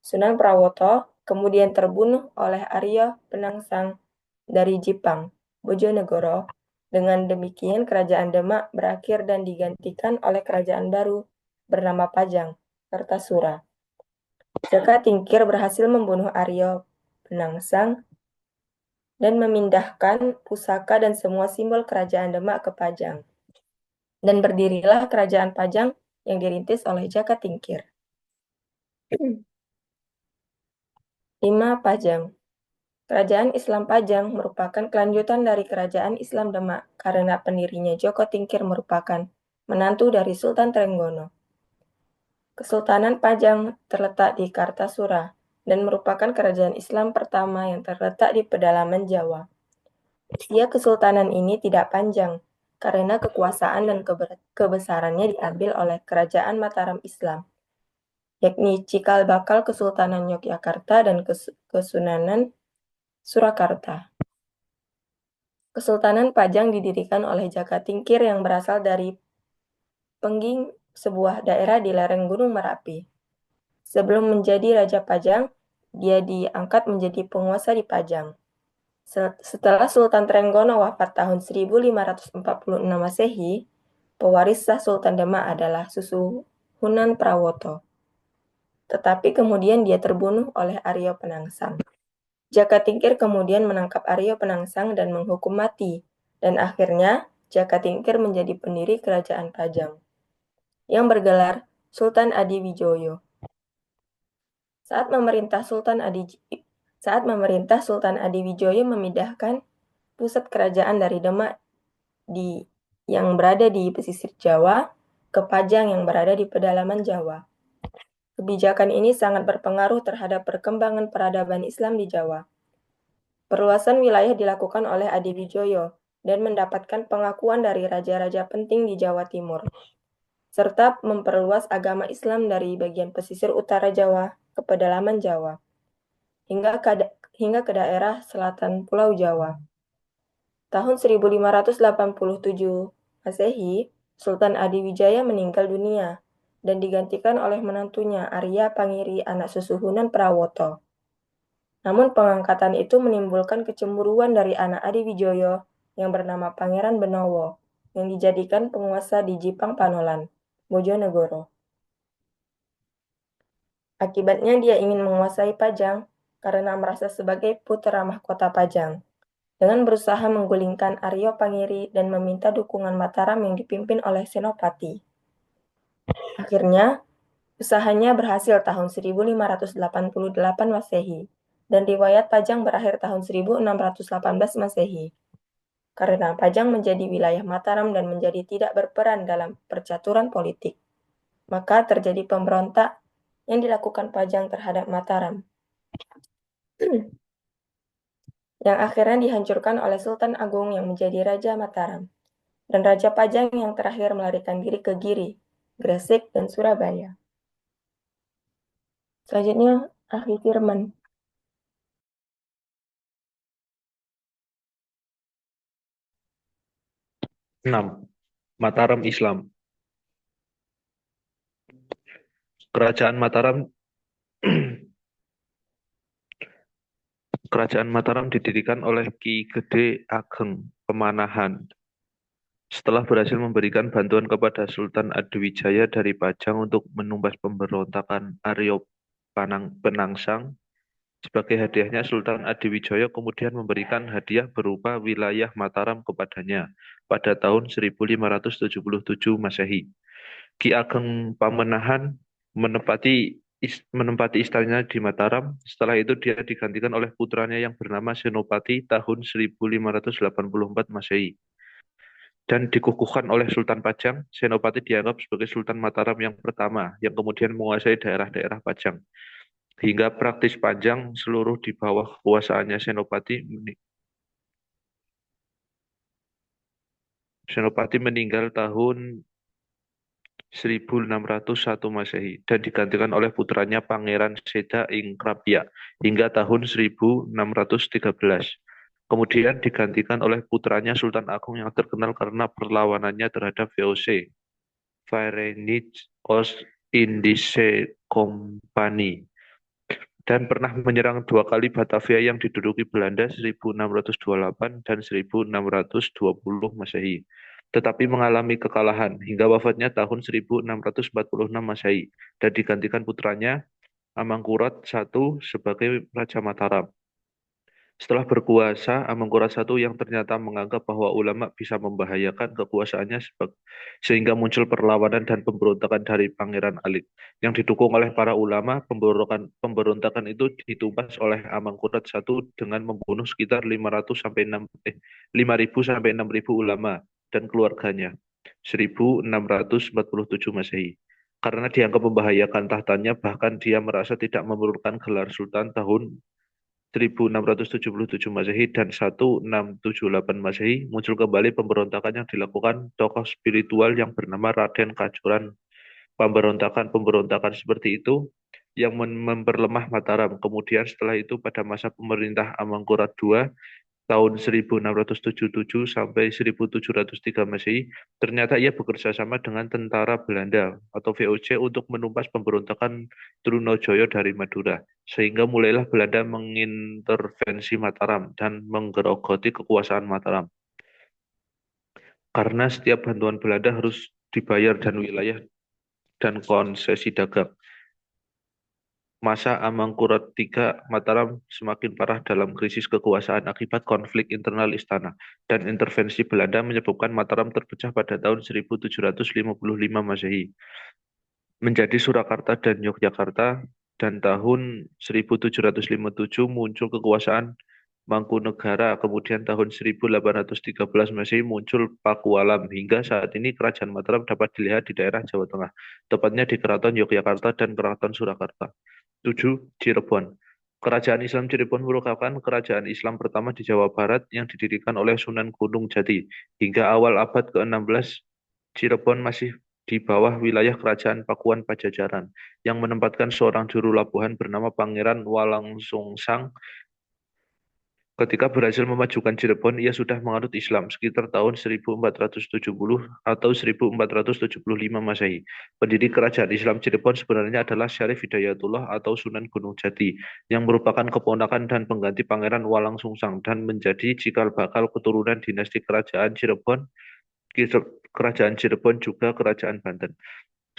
Sunan Prawoto kemudian terbunuh oleh Arya Penangsang dari Jipang, Bojonegoro. Dengan demikian kerajaan Demak berakhir dan digantikan oleh kerajaan baru bernama Pajang, Kertasura. Jaka Tingkir berhasil membunuh Arya Penangsang dan memindahkan pusaka dan semua simbol kerajaan Demak ke Pajang. Dan berdirilah kerajaan Pajang yang dirintis oleh Jaka Tingkir. 5. Pajang. Kerajaan Islam Pajang merupakan kelanjutan dari Kerajaan Islam Demak karena pendirinya Joko Tingkir merupakan menantu dari Sultan Trenggono. Kesultanan Pajang terletak di Kartasura dan merupakan kerajaan Islam pertama yang terletak di pedalaman Jawa. Usia kesultanan ini tidak panjang karena kekuasaan dan kebesarannya diambil oleh Kerajaan Mataram Islam, yakni Cikal Bakal Kesultanan Yogyakarta dan Kesunanan Surakarta. Kesultanan Pajang didirikan oleh Jaka Tingkir yang berasal dari Pengging, sebuah daerah di lereng Gunung Merapi. Sebelum menjadi Raja Pajang, dia diangkat menjadi penguasa di Pajang. Setelah Sultan Trenggono wafat tahun 1546 Masehi, pewaris sah Sultan Demak adalah Susuhunan Prawoto. Tetapi kemudian dia terbunuh oleh Arya Penangsang. Jaka Tingkir kemudian menangkap Arya Penangsang dan menghukum mati, dan akhirnya Jaka Tingkir menjadi pendiri Kerajaan Pajang, yang bergelar Sultan Adiwijoyo. Saat memerintah Sultan Adiwijoyo memindahkan pusat kerajaan dari Demak yang berada di pesisir Jawa ke Pajang yang berada di pedalaman Jawa. Kebijakan ini sangat berpengaruh terhadap perkembangan peradaban Islam di Jawa. Perluasan wilayah dilakukan oleh Adiwijoyo dan mendapatkan pengakuan dari raja-raja penting di Jawa Timur, serta memperluas agama Islam dari bagian pesisir utara Jawa ke pedalaman Jawa, hingga ke daerah selatan Pulau Jawa. Tahun 1587 Masehi, Sultan Adiwijaya meninggal dunia dan digantikan oleh menantunya Arya Pangiri anak Susuhunan Prawoto. Namun pengangkatan itu menimbulkan kecemburuan dari anak Adiwijoyo yang bernama Pangeran Benowo, yang dijadikan penguasa di Jipang Panolan, Bojonegoro. Akibatnya dia ingin menguasai Pajang karena merasa sebagai putra mahkota Pajang, dengan berusaha menggulingkan Arya Pangiri dan meminta dukungan Mataram yang dipimpin oleh Senopati. Akhirnya, usahanya berhasil tahun 1588 Masehi, dan riwayat Pajang berakhir tahun 1618 Masehi. Karena Pajang menjadi wilayah Mataram dan menjadi tidak berperan dalam percaturan politik, maka terjadi pemberontak yang dilakukan Pajang terhadap Mataram, yang akhirnya dihancurkan oleh Sultan Agung yang menjadi Raja Mataram, dan Raja Pajang yang terakhir melarikan diri ke Giri, Gresik, dan Surabaya. Selanjutnya, Ahli Firman. Mataram Islam. Kerajaan Mataram didirikan oleh Ki Gede Ageng Pemanahan setelah berhasil memberikan bantuan kepada Sultan Adiwijaya dari Pajang untuk menumpas pemberontakan Arya Penangsang. Sebagai hadiahnya, Sultan Adiwijaya kemudian memberikan hadiah berupa wilayah Mataram kepadanya pada tahun 1577 Masehi. Ki Ageng Pamenahan menempati istananya di Mataram. Setelah itu dia digantikan oleh putranya yang bernama Senopati tahun 1584 Masehi. Dan dikukuhkan oleh Sultan Pajang, Senopati dianggap sebagai Sultan Mataram yang pertama yang kemudian menguasai daerah-daerah Pajang. Hingga praktis Pajang seluruh di bawah kekuasaannya Senopati meninggal tahun 1601 Masehi dan digantikan oleh putranya Pangeran Seda ing Krapia hingga tahun 1613. Kemudian digantikan oleh putranya Sultan Agung yang terkenal karena perlawanannya terhadap VOC, Verenigd Oost-Indische Compagnie, dan pernah menyerang 2 kali Batavia yang diduduki Belanda 1628 dan 1620 Masehi, tetapi mengalami kekalahan hingga wafatnya tahun 1646 Masehi dan digantikan putranya Amangkurat I sebagai Raja Mataram. Setelah berkuasa, Amangkurat I yang ternyata menganggap bahwa ulama bisa membahayakan kekuasaannya sehingga muncul perlawanan dan pemberontakan dari Pangeran Alit. Yang didukung oleh para ulama, pemberontakan itu ditumpas oleh Amangkurat I dengan membunuh sekitar 5.000 sampai 6.000 ulama dan keluarganya. 1647 Masehi. Karena dianggap membahayakan tahtanya, bahkan dia merasa tidak memerlukan gelar Sultan tahun 1677 Masehi dan 1678 Masehi muncul kembali pemberontakan yang dilakukan tokoh spiritual yang bernama Raden Kajoran. Pemberontakan seperti itu yang memperlemah Mataram. Kemudian setelah itu pada masa pemerintah Amangkurat II tahun 1677 sampai 1703 Masehi, ternyata ia bekerja sama dengan tentara Belanda atau VOC untuk menumpas pemberontakan Trunojoyo dari Madura, sehingga mulailah Belanda mengintervensi Mataram dan menggerogoti kekuasaan Mataram. Karena setiap bantuan Belanda harus dibayar dan wilayah dan konsesi dagang. Masa Amangkurat III, Mataram semakin parah dalam krisis kekuasaan akibat konflik internal istana, dan intervensi Belanda menyebabkan Mataram terpecah pada tahun 1755 Masehi menjadi Surakarta dan Yogyakarta, dan tahun 1757 muncul kekuasaan Mangkunegara, kemudian tahun 1813 Masehi muncul Pakualam, hingga saat ini Kerajaan Mataram dapat dilihat di daerah Jawa Tengah, tepatnya di Keraton Yogyakarta dan Keraton Surakarta. 7. Cirebon. Kerajaan Islam Cirebon merupakan kerajaan Islam pertama di Jawa Barat yang didirikan oleh Sunan Gunung Jati. Hingga awal abad ke-16, Cirebon masih di bawah wilayah kerajaan Pakuan Pajajaran, yang menempatkan seorang juru labuhan bernama Pangeran Walangsungsang. Ketika berhasil memajukan Cirebon, ia sudah menganut Islam sekitar tahun 1470 atau 1475 Masehi. Pendiri kerajaan Islam Cirebon sebenarnya adalah Syarif Hidayatullah atau Sunan Gunung Jati, yang merupakan keponakan dan pengganti Pangeran Walangsungsang dan menjadi cikal bakal keturunan dinasti kerajaan Cirebon juga kerajaan Banten.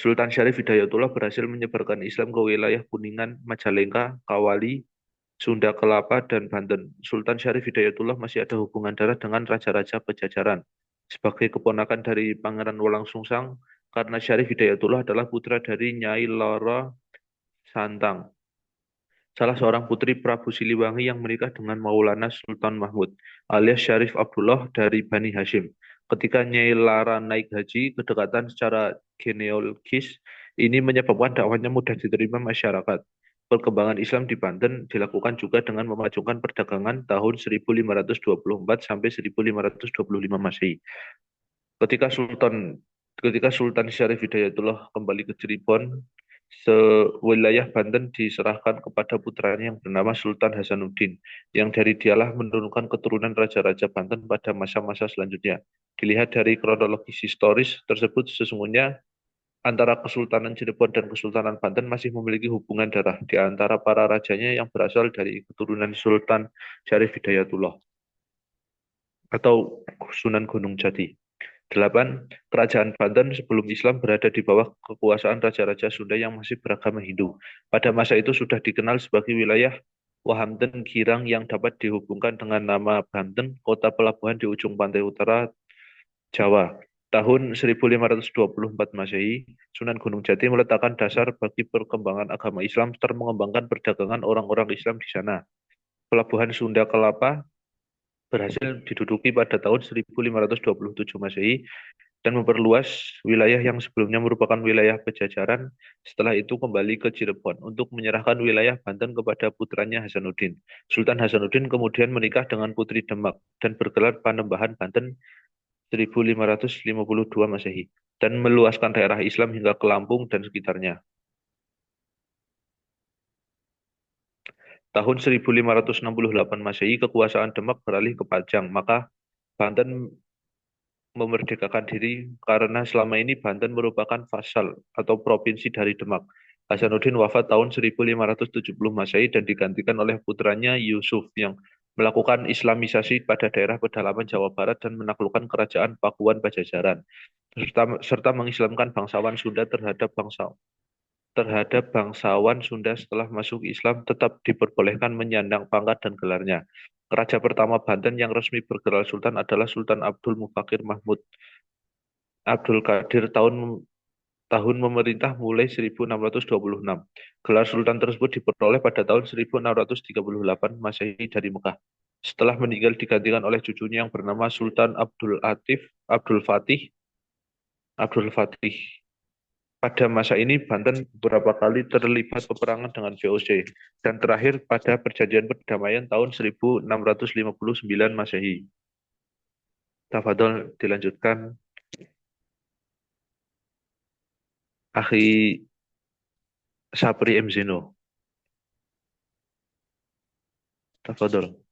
Sultan Syarif Hidayatullah berhasil menyebarkan Islam ke wilayah Kuningan, Majalengka, Kawali, Sunda Kelapa, dan Banten. Sultan Syarif Hidayatullah masih ada hubungan darah dengan raja-raja Pajajaran. Sebagai keponakan dari Pangeran Walangsungsang, karena Syarif Hidayatullah adalah putra dari Nyai Loro Santang, salah seorang putri Prabu Siliwangi yang menikah dengan Maulana Sultan Mahmud, alias Syarif Abdullah dari Bani Hashim. Ketika Nyai Lara naik haji, kedekatan secara genealogis ini menyebabkan dakwahnya mudah diterima masyarakat. Perkembangan Islam di Banten dilakukan juga dengan memajukan perdagangan tahun 1524 sampai 1525 Masehi. Ketika Sultan Syarif Hidayatullah kembali ke Cirebon, wilayah Banten diserahkan kepada putranya yang bernama Sultan Hasanuddin, yang dari dialah menurunkan keturunan raja-raja Banten pada masa-masa selanjutnya. Dilihat dari kronologis historis tersebut, sesungguhnya antara Kesultanan Cirebon dan Kesultanan Banten masih memiliki hubungan darah di antara para rajanya yang berasal dari keturunan Sultan Syarif Hidayatullah atau Sunan Gunung Jati. 8. Kerajaan Banten sebelum Islam berada di bawah kekuasaan raja-raja Sunda yang masih beragama Hindu. Pada masa itu sudah dikenal sebagai wilayah Wahamten Girang yang dapat dihubungkan dengan nama Banten, kota pelabuhan di ujung pantai utara Jawa. Tahun 1524 Masehi, Sunan Gunung Jati meletakkan dasar bagi perkembangan agama Islam serta mengembangkan perdagangan orang-orang Islam di sana. Pelabuhan Sunda Kelapa berhasil diduduki pada tahun 1527 Masehi dan memperluas wilayah yang sebelumnya merupakan wilayah Pajajaran. Setelah itu kembali ke Cirebon untuk menyerahkan wilayah Banten kepada putranya Hasanuddin. Sultan Hasanuddin kemudian menikah dengan putri Demak dan bergelar Panembahan Banten 1552 Masehi, dan meluaskan daerah Islam hingga ke Lampung dan sekitarnya. Tahun 1568 Masehi, kekuasaan Demak beralih ke Pajang, maka Banten memerdekakan diri karena selama ini Banten merupakan vasal atau provinsi dari Demak. Hasanuddin wafat tahun 1570 Masehi dan digantikan oleh putranya Yusuf yang melakukan Islamisasi pada daerah pedalaman Jawa Barat dan menaklukkan kerajaan Pakuan Pajajaran, serta mengislamkan bangsawan Sunda terhadap bangsawan Sunda setelah masuk Islam tetap diperbolehkan menyandang pangkat dan gelarnya. Raja pertama Banten yang resmi bergelar Sultan adalah Sultan Abdul Mufakir Mahmud Abdul Qadir tahun memerintah mulai 1626. Gelar Sultan tersebut diperoleh pada tahun 1638 Masehi dari Mekah. Setelah meninggal digantikan oleh cucunya yang bernama Sultan Abdul Fatih. Pada masa ini, Banten beberapa kali terlibat peperangan dengan VOC, dan terakhir pada perjanjian perdamaian tahun 1659 Masehi. Tafadhol dilanjutkan. Akhi Sapri M. Zeno. Tafadhol.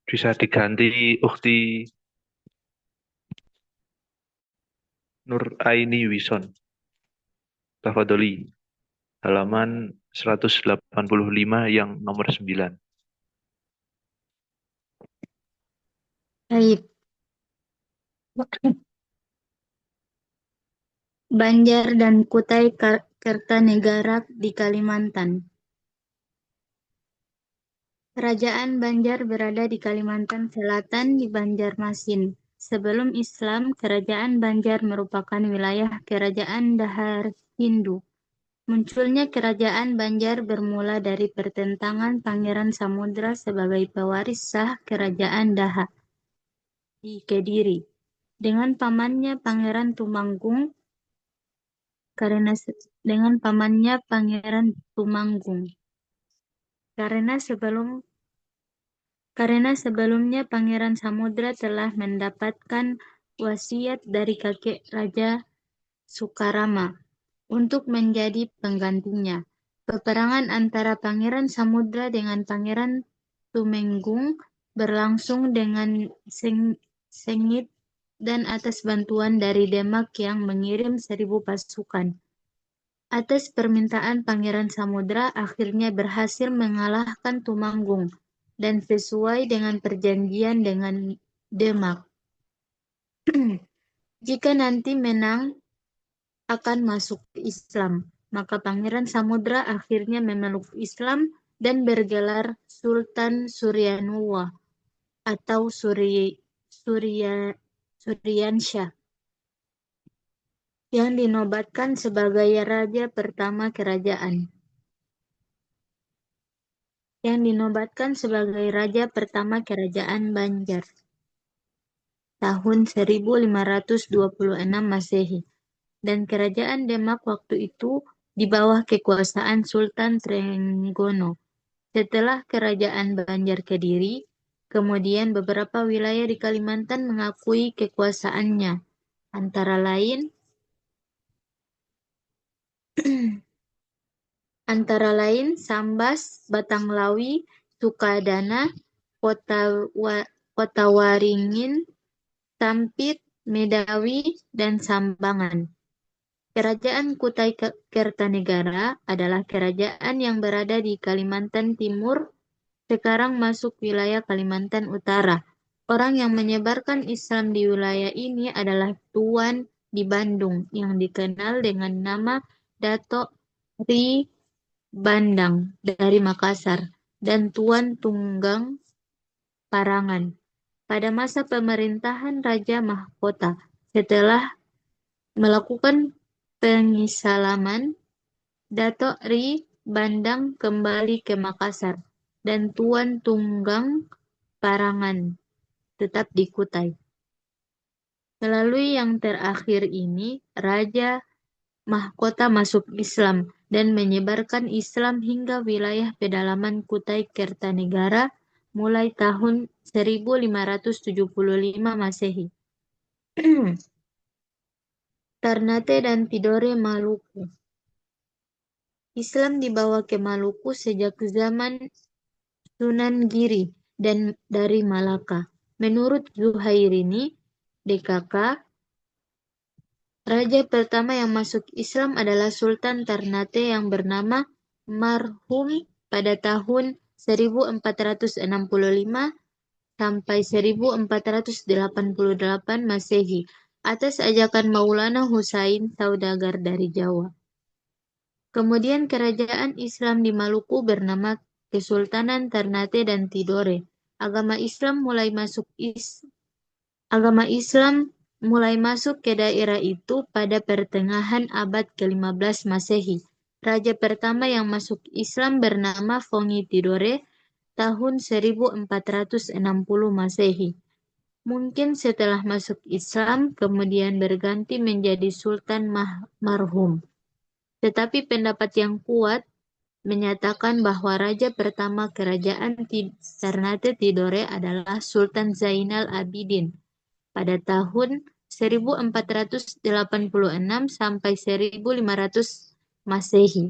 Bisa diganti Ukhti Nur Aini Wison. Tafadholi. Halaman 185 yang nomor 9. Baik. Banjar dan Kutai Kertanegara di Kalimantan. Kerajaan Banjar berada di Kalimantan Selatan di Banjarmasin. Sebelum Islam, Kerajaan Banjar merupakan wilayah Kerajaan Dahar Hindu. Munculnya Kerajaan Banjar bermula dari pertentangan Pangeran Samudra sebagai pewaris sah Kerajaan Daha di Kediri dengan pamannya Pangeran Tumanggung Karena sebelumnya Pangeran Samudra telah mendapatkan wasiat dari kakek Raja Sukarama untuk menjadi penggantinya. Peperangan antara Pangeran Samudra dengan Pangeran Tumenggung berlangsung dengan sengit dan atas bantuan dari Demak yang mengirim 1.000 pasukan. Atas permintaan Pangeran Samudra, akhirnya berhasil mengalahkan Tumanggung dan sesuai dengan perjanjian dengan Demak. Jika nanti menang akan masuk Islam, maka Pangeran Samudra akhirnya memeluk Islam dan bergelar Sultan Suryanuwa atau Suryansyah yang dinobatkan sebagai raja pertama kerajaan. Banjar tahun 1526 Masehi, dan kerajaan Demak waktu itu di bawah kekuasaan Sultan Trenggono. Setelah kerajaan Banjar Kediri, kemudian beberapa wilayah di Kalimantan mengakui kekuasaannya, antara lain Sambas, Batanglawi, Sukadana, Kota Waringin, Sampit, Medawi, dan Sambangan. Kerajaan Kutai Kertanegara adalah kerajaan yang berada di Kalimantan Timur, sekarang masuk wilayah Kalimantan Utara. Orang yang menyebarkan Islam di wilayah ini adalah Tuan di Bandung yang dikenal dengan nama Dato' Ri Bandang dari Makassar dan Tuan Tunggang Parangan. Pada masa pemerintahan Raja Mahkota, setelah melakukan pengislaman, Dato' Ri Bandang kembali ke Makassar dan Tuan Tunggang Parangan tetap di Kutai. Melalui yang terakhir ini, Raja Mahkota masuk Islam dan menyebarkan Islam hingga wilayah pedalaman Kutai Kertanegara mulai tahun 1575 Masehi. Ternate dan Tidore, Maluku. Islam dibawa ke Maluku sejak zaman Sunan Giri dan dari Malaka. Menurut Zuhairini, DKK, raja pertama yang masuk Islam adalah Sultan Ternate yang bernama Marhum pada tahun 1465 sampai 1488 Masehi atas ajakan Maulana Husain, saudagar dari Jawa. Kemudian kerajaan Islam di Maluku bernama Kesultanan Ternate dan Tidore. Agama Islam mulai masuk ke daerah itu pada pertengahan abad ke-15 Masehi. Raja pertama yang masuk Islam bernama Fongi Tidore tahun 1460 Masehi. Mungkin setelah masuk Islam kemudian berganti menjadi Sultan Marhum. Tetapi pendapat yang kuat menyatakan bahwa raja pertama kerajaan Ternate Tidore adalah Sultan Zainal Abidin pada tahun 1486 sampai 1500 Masehi.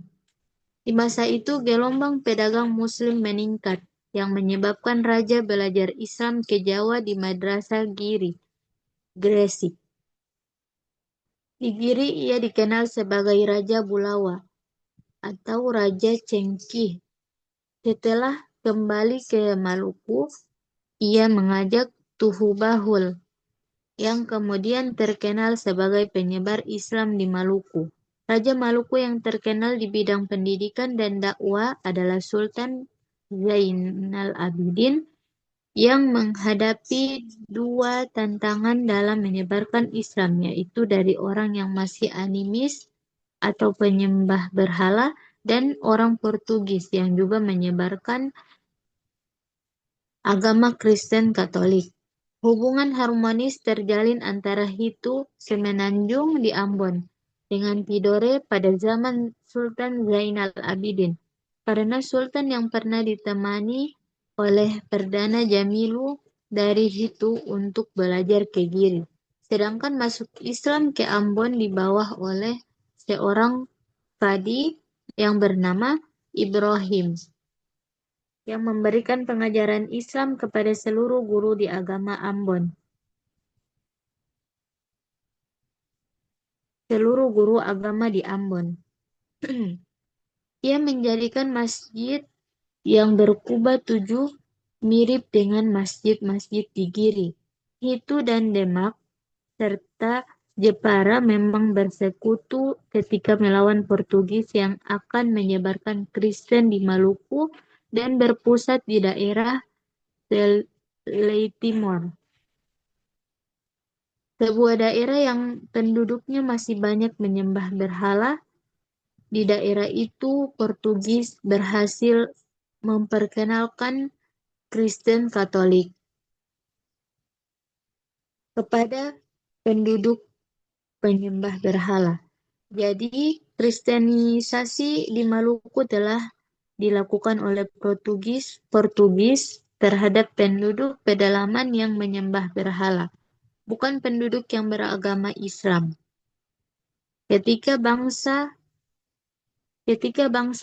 Di masa itu gelombang pedagang muslim meningkat yang menyebabkan raja belajar Islam ke Jawa di Madrasah Gresik. Di Giri ia dikenal sebagai Raja Bulawa atau Raja Cengkih. Setelah kembali ke Maluku, ia mengajak Tuhu Bahul yang kemudian terkenal sebagai penyebar Islam di Maluku. Raja Maluku yang terkenal di bidang pendidikan dan dakwah adalah Sultan Zainal Abidin yang menghadapi dua tantangan dalam menyebarkan Islam, yaitu dari orang yang masih animis atau penyembah berhala dan orang Portugis yang juga menyebarkan agama Kristen Katolik. Hubungan harmonis terjalin antara Hitu Semenanjung di Ambon dengan Tidore pada zaman Sultan Zainal Abidin, karena Sultan yang pernah ditemani oleh Perdana Jamilu dari Hitu untuk belajar ke Giri, sedangkan masuk Islam ke Ambon di bawah oleh seorang Qadi yang bernama Ibrahim, yang memberikan pengajaran Islam kepada seluruh guru di agama Ambon. Seluruh guru agama di Ambon. Ia menjadikan masjid yang berkubah 7 mirip dengan masjid-masjid di Giri, Hitu dan Demak serta Jepara memang bersekutu ketika melawan Portugis yang akan menyebarkan Kristen di Maluku dan berpusat di daerah Timor, sebuah daerah yang penduduknya masih banyak menyembah berhala. Di daerah itu, Portugis berhasil memperkenalkan Kristen Katolik kepada penduduk penyembah berhala. Jadi, Kristenisasi di Maluku telah dilakukan oleh Portugis terhadap penduduk pedalaman yang menyembah berhala, bukan penduduk yang beragama Islam. Ketika bangsa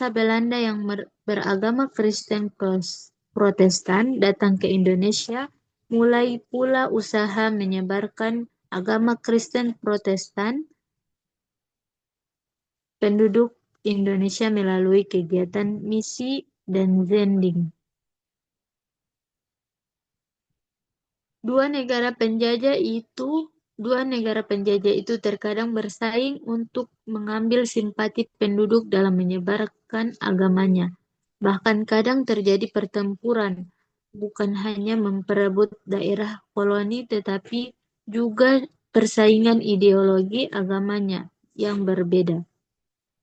Belanda yang beragama Kristen Protestan datang ke Indonesia, mulai pula usaha menyebarkan agama Kristen Protestan penduduk Indonesia melalui kegiatan misi dan zending. Dua negara penjajah itu terkadang bersaing untuk mengambil simpati penduduk dalam menyebarkan agamanya. Bahkan kadang terjadi pertempuran, bukan hanya memperebut daerah koloni, tetapi juga persaingan ideologi agamanya yang berbeda.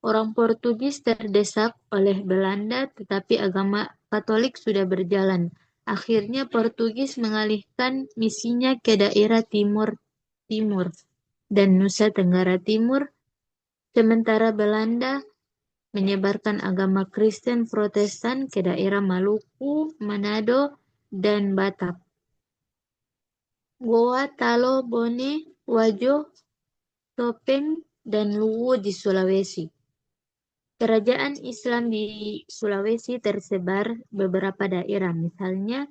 Orang Portugis terdesak oleh Belanda, tetapi agama Katolik sudah berjalan. Akhirnya Portugis mengalihkan misinya ke daerah Timur dan Nusa Tenggara Timur, sementara Belanda menyebarkan agama Kristen Protestan ke daerah Maluku, Manado, dan Batak. Goa, Talo, Bone, Wajo, Topeng, dan Luwu di Sulawesi. Kerajaan Islam di Sulawesi tersebar beberapa daerah, misalnya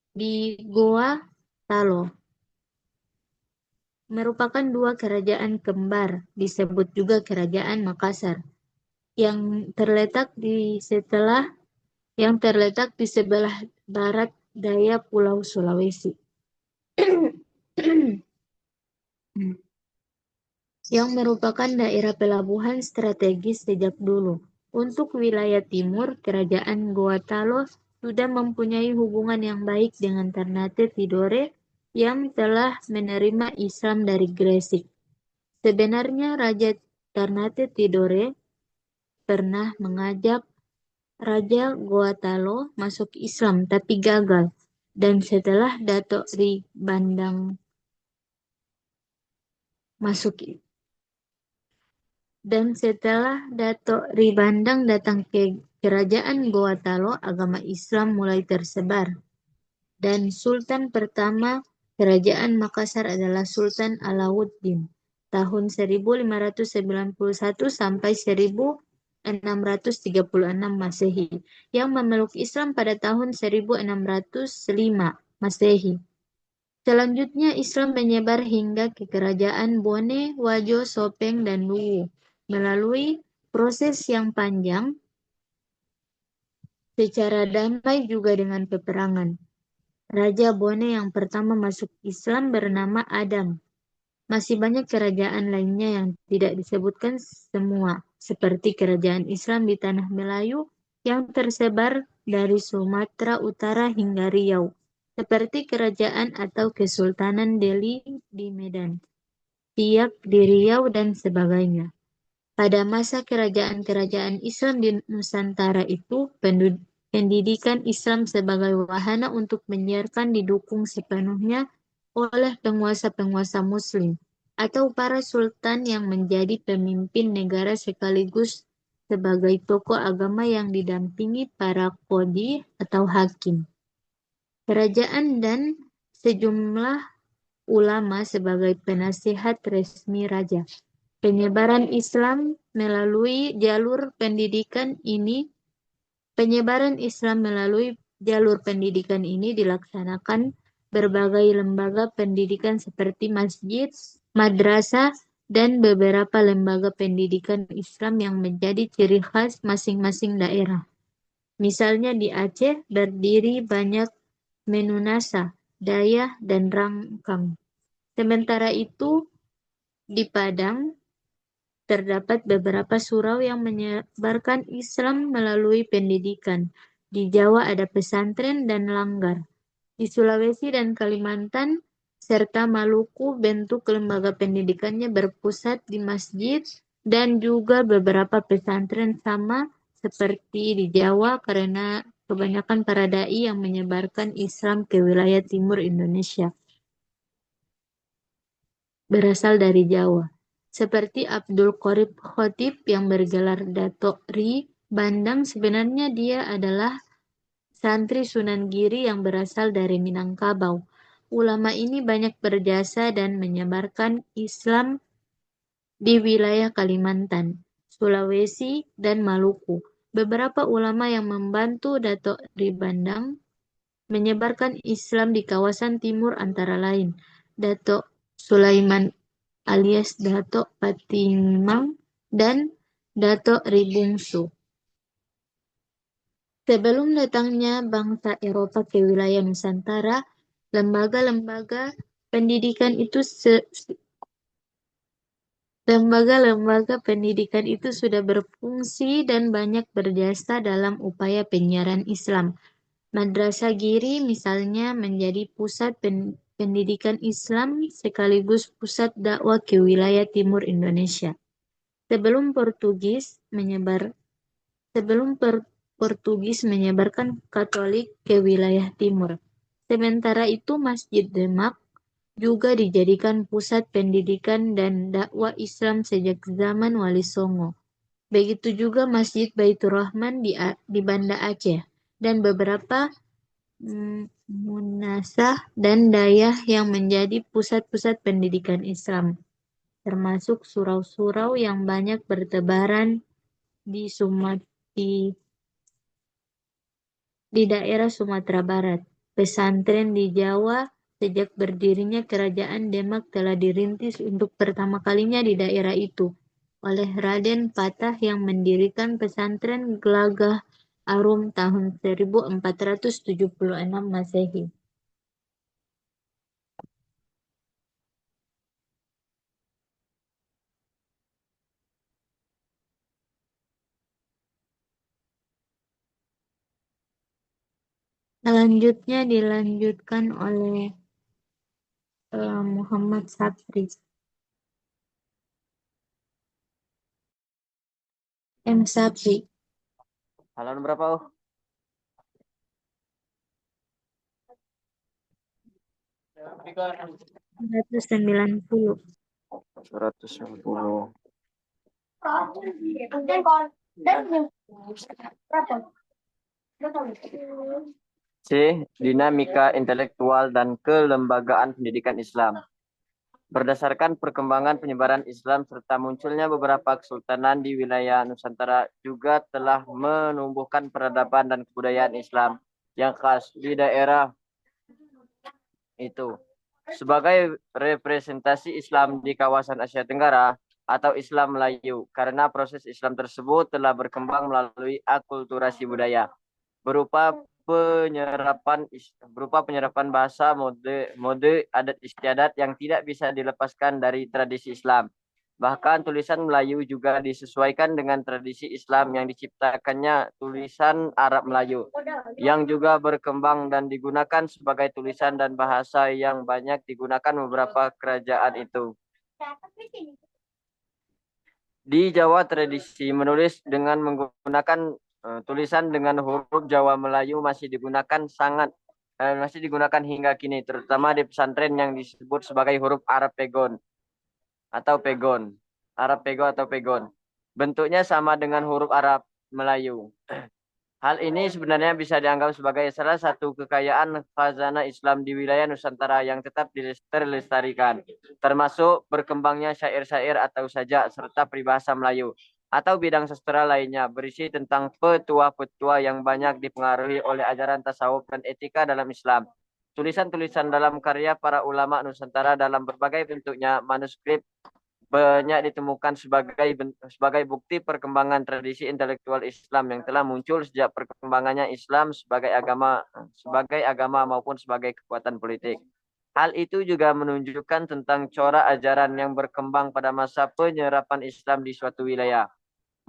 di Goa Talo. Merupakan dua kerajaan kembar, disebut juga Kerajaan Makassar, yang terletak di sebelah barat daya Pulau Sulawesi. Yang merupakan daerah pelabuhan strategis sejak dulu. Untuk wilayah timur, Kerajaan Goa Talo sudah mempunyai hubungan yang baik dengan Ternate Tidore yang telah menerima Islam dari Gresik. Sebenarnya Raja Ternate Tidore pernah mengajak Raja Goa Talo masuk Islam tapi gagal. Dan setelah Dato' Ri Bandang datang ke kerajaan Goa Talo, agama Islam mulai tersebar. Dan Sultan pertama Kerajaan Makassar adalah Sultan Alauddin tahun 1591 sampai 1636 Masehi yang memeluk Islam pada tahun 1605 Masehi. Selanjutnya Islam menyebar hingga ke Kerajaan Bone, Wajo, Sopeng, dan Luwu melalui proses yang panjang secara damai juga dengan peperangan. Raja Bone yang pertama masuk Islam bernama Adam. Masih banyak kerajaan lainnya yang tidak disebutkan semua, seperti kerajaan Islam di Tanah Melayu yang tersebar dari Sumatera Utara hingga Riau, seperti Kerajaan atau Kesultanan Delhi di Medan, Siak di Riau, dan sebagainya. Pada masa kerajaan-kerajaan Islam di Nusantara itu, pendidikan Islam sebagai wahana untuk menyiarkan didukung sepenuhnya oleh penguasa-penguasa Muslim atau para sultan yang menjadi pemimpin negara sekaligus sebagai tokoh agama yang didampingi para qadhi atau hakim, kerajaan, dan sejumlah ulama sebagai penasihat resmi raja. Penyebaran Islam melalui jalur pendidikan ini dilaksanakan berbagai lembaga pendidikan seperti masjid, madrasah, dan beberapa lembaga pendidikan Islam yang menjadi ciri khas masing-masing daerah. Misalnya di Aceh berdiri banyak Menunasa, Dayah, dan Rangkang. Sementara itu, di Padang terdapat beberapa surau yang menyebarkan Islam melalui pendidikan. Di Jawa ada pesantren dan langgar. Di Sulawesi dan Kalimantan serta Maluku bentuk lembaga pendidikannya berpusat di masjid dan juga beberapa pesantren, sama seperti di Jawa karena kebanyakan para dai yang menyebarkan Islam ke wilayah timur Indonesia berasal dari Jawa. Seperti Abdul Qorib Khotib yang bergelar Dato' Ri Bandang, sebenarnya dia adalah santri Sunan Giri yang berasal dari Minangkabau. Ulama ini banyak berjasa dan menyebarkan Islam di wilayah Kalimantan, Sulawesi, dan Maluku. Beberapa ulama yang membantu Dato' Ri Bandang menyebarkan Islam di kawasan timur antara lain Dato' Sulaiman alias Dato' Patimang dan Dato' Ri Bungsu. Sebelum datangnya bangsa Eropa ke wilayah Nusantara, lembaga-lembaga pendidikan itu sudah berfungsi dan banyak berjasa dalam upaya penyiaran Islam. Madrasah Giri misalnya menjadi pusat pendidikan Islam sekaligus pusat dakwah ke wilayah timur Indonesia. Sebelum Portugis menyebarkan Katolik ke wilayah timur. Sementara itu Masjid Demak juga dijadikan pusat pendidikan dan dakwah Islam sejak zaman Wali Songo. Begitu juga Masjid Baitur Rahman di Banda Aceh dan beberapa munasah dan dayah yang menjadi pusat-pusat pendidikan Islam, termasuk surau-surau yang banyak bertebaran di daerah Sumatera Barat. Pesantren di Jawa sejak berdirinya Kerajaan Demak telah dirintis untuk pertama kalinya di daerah itu oleh Raden Patah yang mendirikan pesantren Gelagah Arum tahun 1476 Masehi. Selanjutnya dilanjutkan oleh Muhammad Sapri. Sapri. Halaman berapa? 190. 190. C. Dinamika intelektual dan kelembagaan pendidikan Islam. Berdasarkan perkembangan penyebaran Islam serta munculnya beberapa kesultanan di wilayah Nusantara juga telah menumbuhkan peradaban dan kebudayaan Islam yang khas di daerah itu. Sebagai representasi Islam di kawasan Asia Tenggara atau Islam Melayu, karena proses Islam tersebut telah berkembang melalui akulturasi budaya berupa penyerapan bahasa, mode adat istiadat yang tidak bisa dilepaskan dari tradisi Islam. Bahkan tulisan Melayu juga disesuaikan dengan tradisi Islam yang diciptakannya tulisan Arab Melayu yang juga berkembang dan digunakan sebagai tulisan dan bahasa yang banyak digunakan beberapa kerajaan itu. Di Jawa tradisi menulis dengan menggunakan tulisan dengan huruf Jawa Melayu masih digunakan hingga kini, terutama di pesantren yang disebut sebagai huruf Arab Pegon atau Pegon. Bentuknya sama dengan huruf Arab Melayu. Hal ini sebenarnya bisa dianggap sebagai salah satu kekayaan khazanah Islam di wilayah Nusantara yang tetap terlestarikan, termasuk berkembangnya syair-syair atau sajak serta peribahasa Melayu atau bidang sastra lainnya berisi tentang petua-petua yang banyak dipengaruhi oleh ajaran tasawuf dan etika dalam Islam. Tulisan-tulisan dalam karya para ulama Nusantara dalam berbagai bentuknya manuskrip banyak ditemukan sebagai bukti perkembangan tradisi intelektual Islam yang telah muncul sejak perkembangannya Islam sebagai agama maupun sebagai kekuatan politik. Hal itu juga menunjukkan tentang corak ajaran yang berkembang pada masa penyerapan Islam di suatu wilayah.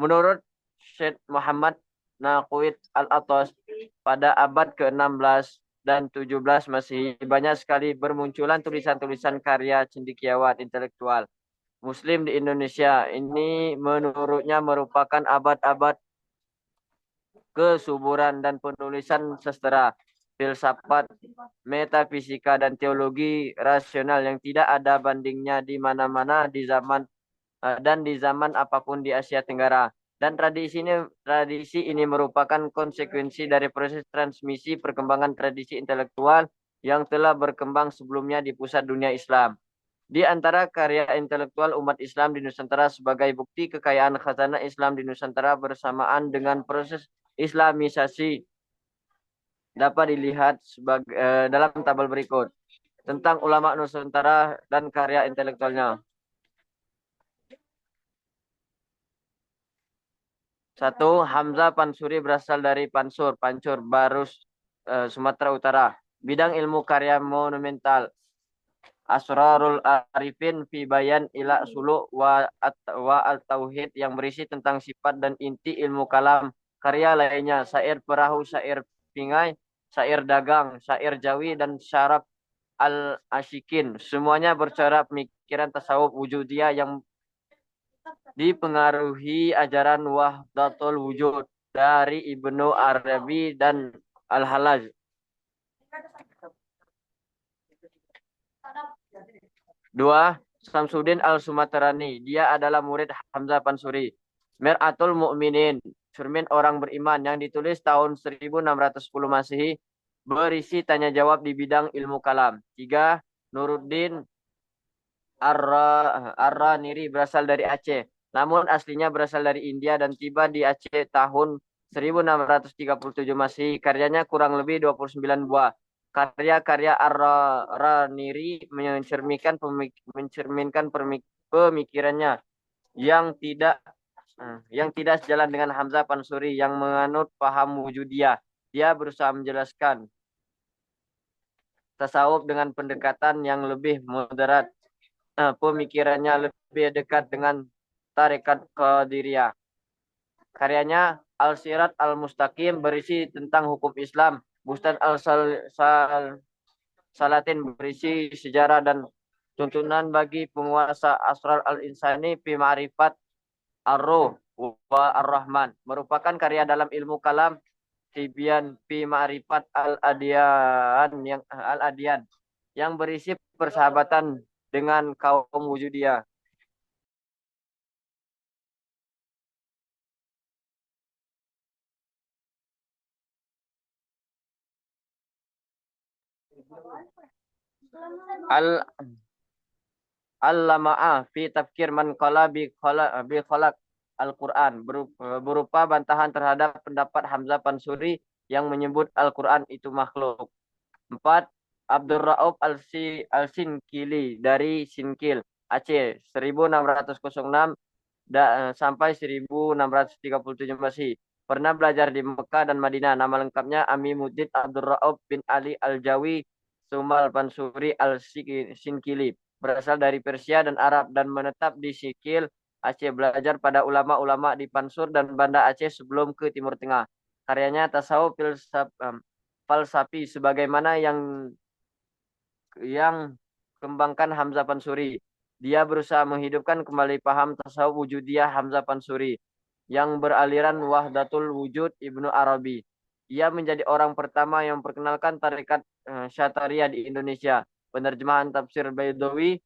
Menurut Syekh Muhammad Naqwid Al-Atas, pada abad ke-16 dan 17 Masehi banyak sekali bermunculan tulisan-tulisan karya cendekiawan intelektual Muslim di Indonesia. Ini menurutnya merupakan abad-abad kesuburan dan penulisan sastra, filsafat, metafisika, dan teologi rasional yang tidak ada bandingnya di mana-mana di zaman apapun di Asia Tenggara. Dan tradisi ini merupakan konsekuensi dari proses transmisi perkembangan tradisi intelektual yang telah berkembang sebelumnya di pusat dunia Islam. Di antara karya intelektual umat Islam di Nusantara sebagai bukti kekayaan khazanah Islam di Nusantara bersamaan dengan proses Islamisasi dapat dilihat dalam tabel berikut tentang ulama Nusantara dan karya intelektualnya. 1. Hamzah Pansuri berasal dari Pancur, Barus, Sumatera Utara. Bidang ilmu karya monumental. Asrarul Arifin fi Bayan ila Sulu wa al-Tauhid yang berisi tentang sifat dan inti ilmu kalam. Karya lainnya syair perahu, syair pingai, syair dagang, syair jawi, dan syaraf al-asyikin. Semuanya bercorak pemikiran tasawuf wujudiyah yang dipengaruhi ajaran Wahdatul Wujud dari Ibnu Arabi dan Al-Hallaj. 2. Samsudin Al-Sumaterani. Dia adalah murid Hamzah Pansuri. Mir'atul Mu'minin, cermin orang beriman, yang ditulis tahun 1610 Masehi, berisi tanya jawab di bidang ilmu kalam. 3. Nuruddin Ar-Raniri berasal dari Aceh, namun aslinya berasal dari India dan tiba di Aceh tahun 1637 Masehi. Karyanya kurang lebih 29 buah. Karya-karya Ar-Raniri mencerminkan pemikirannya yang tidak sejalan dengan Hamzah Pansuri yang menganut paham wujudiyah. Dia berusaha menjelaskan tasawuf dengan pendekatan yang lebih moderat. Pemikirannya lebih dekat dengan tarekat Qadiriyah. Karyanya Al-Sirat Al-Mustaqim berisi tentang hukum Islam. Bustan Al-Salatin berisi sejarah dan tuntunan bagi penguasa. Asrar Al-Insani fi Ma'rifat Ar-Ruh wa Ar-Rahman merupakan karya dalam ilmu kalam. Tibyan fi Ma'rifat Al-Adiyan yang berisi persahabatan dengan kaum wujudiyah. Al-Lama'ah fi tafkir man qala bi khalaq Al-Quran berupa bantahan terhadap pendapat Hamzah Pansuri yang menyebut Al-Quran itu makhluk. 4. Abdul Rauf Al-Sinkili dari Sinkil, Aceh, 1606 sampai 1637 Masehi. Pernah belajar di Mekah dan Madinah. Nama lengkapnya Amimuddin Abdul Rauf bin Ali Al-Jawi Sumal Pansuri Al-Sinkili. Berasal dari Persia dan Arab dan menetap di Sikil, Aceh. Belajar pada ulama-ulama di Pansur dan Banda Aceh sebelum ke Timur Tengah. Karyanya tasawuf falsafi sebagaimana yang kembangkan Hamzah Pansuri. Dia berusaha menghidupkan kembali paham tasawuf wujudiyah Hamzah Pansuri yang beraliran Wahdatul Wujud Ibnu Arabi. Ia menjadi orang pertama yang memperkenalkan tarekat Syatariah di Indonesia. Penerjemahan tafsir Baidawi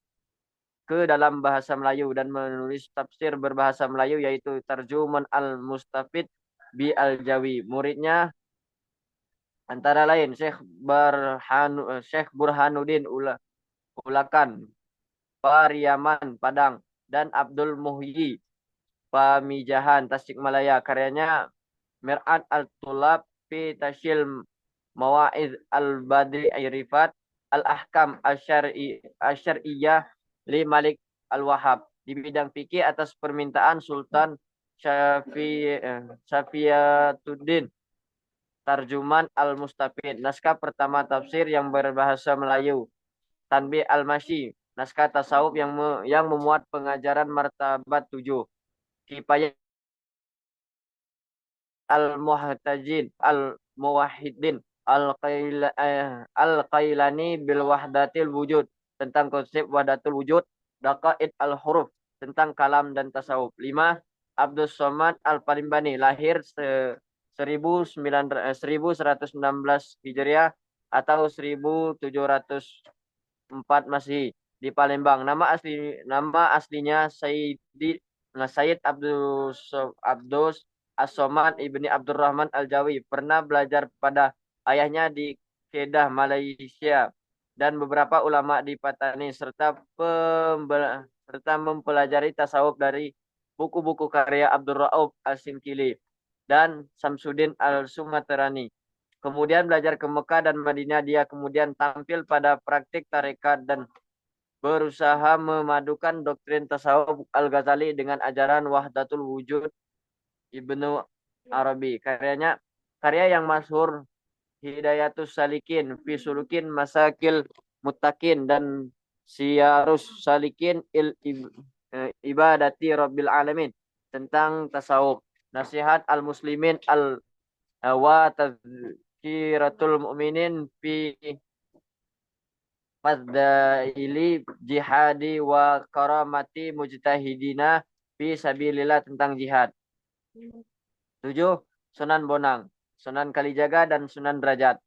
ke dalam bahasa Melayu dan menulis tafsir berbahasa Melayu yaitu Tarjuman Al-Mustafid bi Al-Jawi. Muridnya antara lain Syekh Burhanuddin Ulakan, Pariaman, Padang, dan Abdul Muhyi, Pamijahan, Tasikmalaya. Karyanya Mir'at Al-Tulab fi Tashil Mawa'idh Al-Badri Irifat Al-Ahkam Asyariyah li Malik Al-Wahhab. Di bidang fikih atas permintaan Sultan Syafiyatuddin. Tarjuman Al-Mustafid, naskah pertama tafsir yang berbahasa Melayu. Tanbih Al-Masyi, naskah tasawuf yang memuat pengajaran martabat 7. Kifayah Al-Muhtajin Al-Muwahhidin Al-Qailani bil Wahdatil Wujud, tentang konsep wahdatul wujud. Daqaid al-Huruf, tentang kalam dan tasawuf. 5. Abdul Somad Al-Palimbani, lahir 1116 Hijriah atau 1704 Masehi di Palembang. Nama aslinya Sayyid Abdus As-Somad ibni Abdurrahman Al-Jawi. Pernah belajar pada ayahnya di Kedah, Malaysia, dan beberapa ulama di Patani, serta mempelajari tasawuf dari buku-buku karya Abdul Rauf Al-Sinkili dan Samsudin Al-Sumaterani. Kemudian belajar ke Mekah dan Madinah. Dia kemudian tampil pada praktik tarekat dan berusaha memadukan doktrin tasawuf Al-Ghazali dengan ajaran Wahdatul Wujud Ibnu Arabi. Karya yang masyhur Hidayatus Salikin fi Sulukin Masakil Muttaqin dan Siyarus Salikin Ibadati Rabbil Alamin, tentang tasawuf. Nasihat Al-Muslimin wa Tazkiratul Mu'minin fi Faddaili Jihadi wa Karamati Mujtahidina fi Sabilillah, tentang jihad. 7. Sunan Bonang, Sunan Kalijaga, dan Sunan Derajat.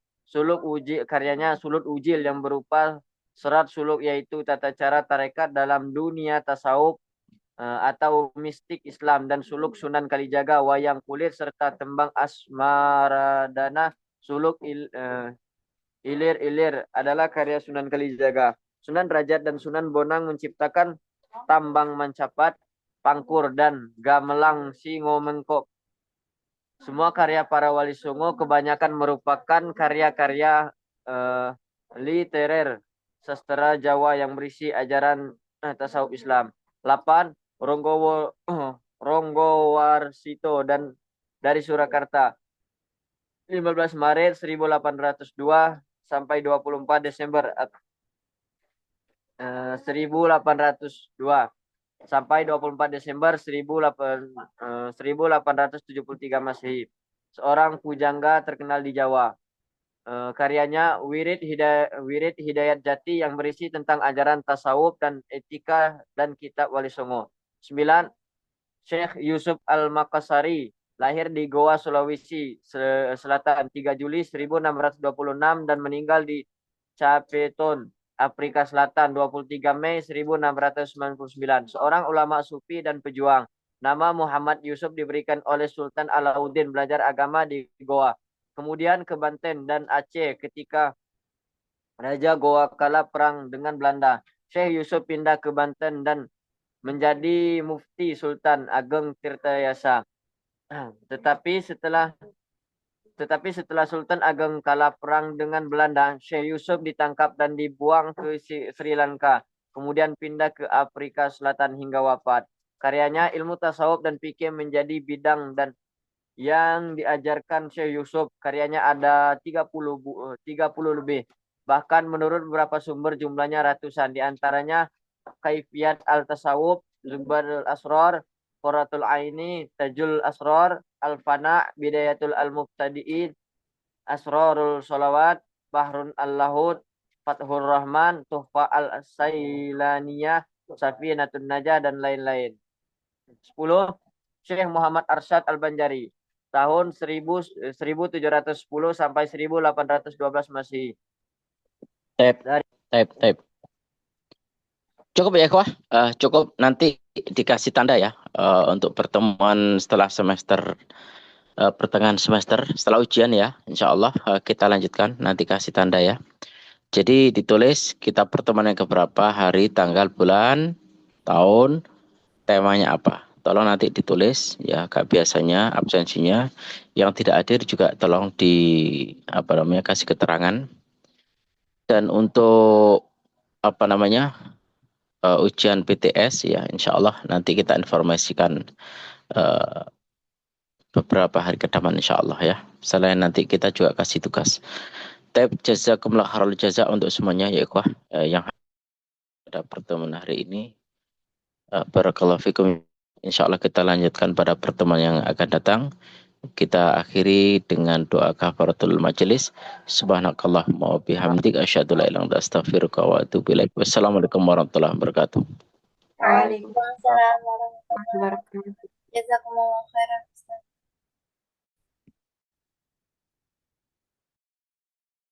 Karyanya Suluk Ujil, yang berupa serat suluk, yaitu tata cara tarekat dalam dunia tasawuf atau mistik Islam, dan suluk Sunan Kalijaga, wayang kulit, serta tembang Asmaradana. Suluk Ilir-Ilir adalah karya Sunan Kalijaga. Sunan Derajat dan Sunan Bonang menciptakan Tambang Mancapat, Pangkur, dan Gamelang Singo Mengkok. Semua karya para wali songo kebanyakan merupakan karya-karya literer sastra Jawa yang berisi ajaran tasawuf Islam. 8. Ronggowarsito dan dari Surakarta, 15 Maret 1802 sampai 24 Desember 1802 sampai 24 Desember 1873 Masehi. Seorang pujangga terkenal di Jawa. Karyanya Wirid Hidayat Jati, yang berisi tentang ajaran tasawuf dan etika, dan kitab Wali Songo. 9. Syekh Yusuf Al-Makassari, lahir di Goa, Sulawesi Selatan 3 Juli 1626 dan meninggal di Capeton, Afrika Selatan 23 Mei 1699. Seorang ulama sufi dan pejuang. Nama Muhammad Yusuf diberikan oleh Sultan Alauddin belajar agama di Goa. Kemudian ke Banten dan Aceh ketika Raja Goa kalah perang dengan Belanda. Syekh Yusuf pindah ke Banten dan menjadi mufti Sultan Ageng Tirtayasa. Tetapi setelah Sultan Ageng kalah perang dengan Belanda, Syekh Yusuf ditangkap dan dibuang ke Sri Lanka. Kemudian pindah ke Afrika Selatan hingga wafat. Karyanya ilmu tasawuf dan fikih menjadi bidang dan yang diajarkan Syekh Yusuf. Karyanya ada 30 lebih. Bahkan menurut beberapa sumber jumlahnya ratusan. Di antaranya Kaifiyat Al-Tasawuf, Zubarul Asrar, Quratul Aini, Tajul Asrar, Al-Fana, Bidayatul Al-Mubtadi'in, Asrarul Sholawat, Bahrun Al-Lahud, Fathur Rahman, Tuhfa Al-Sailaniyah, Safinatun Najah, dan lain-lain. 10. Syekh Muhammad Arsyad Al-Banjari, tahun 1710 sampai 1812 Masehi. Tape. Cukup ya, Ikhwah? Cukup, nanti dikasih tanda ya untuk pertemuan setelah semester pertengahan semester, setelah ujian ya. Insya Allah kita lanjutkan, nanti kasih tanda ya. Jadi ditulis kita pertemuan yang keberapa, hari, tanggal, bulan, tahun, temanya apa. Tolong nanti ditulis ya, kak biasanya absensinya. Yang tidak hadir juga tolong kasih keterangan. Dan untuk ujian PTS ya, insya Allah nanti kita informasikan beberapa hari ke depan insya Allah ya. Selain nanti kita juga kasih tugas. Jazakumullah khairul jaza untuk semuanya ya ikhwah yang pada pertemuan hari ini. Barakallahu fikum. Insya Allah kita lanjutkan pada pertemuan yang akan datang. Kita akhiri dengan doa kafaratul majelis. Subhanakallahumma wa bihamdik asyhadu la ilaha illa anta astaghfiruka wa atubu ilaik. Wassalamualaikum warahmatullahi wabarakatuh. Waalaikumsalam warahmatullahi Wabarakatuh. wabarakatuh. Jazakumullah khairan.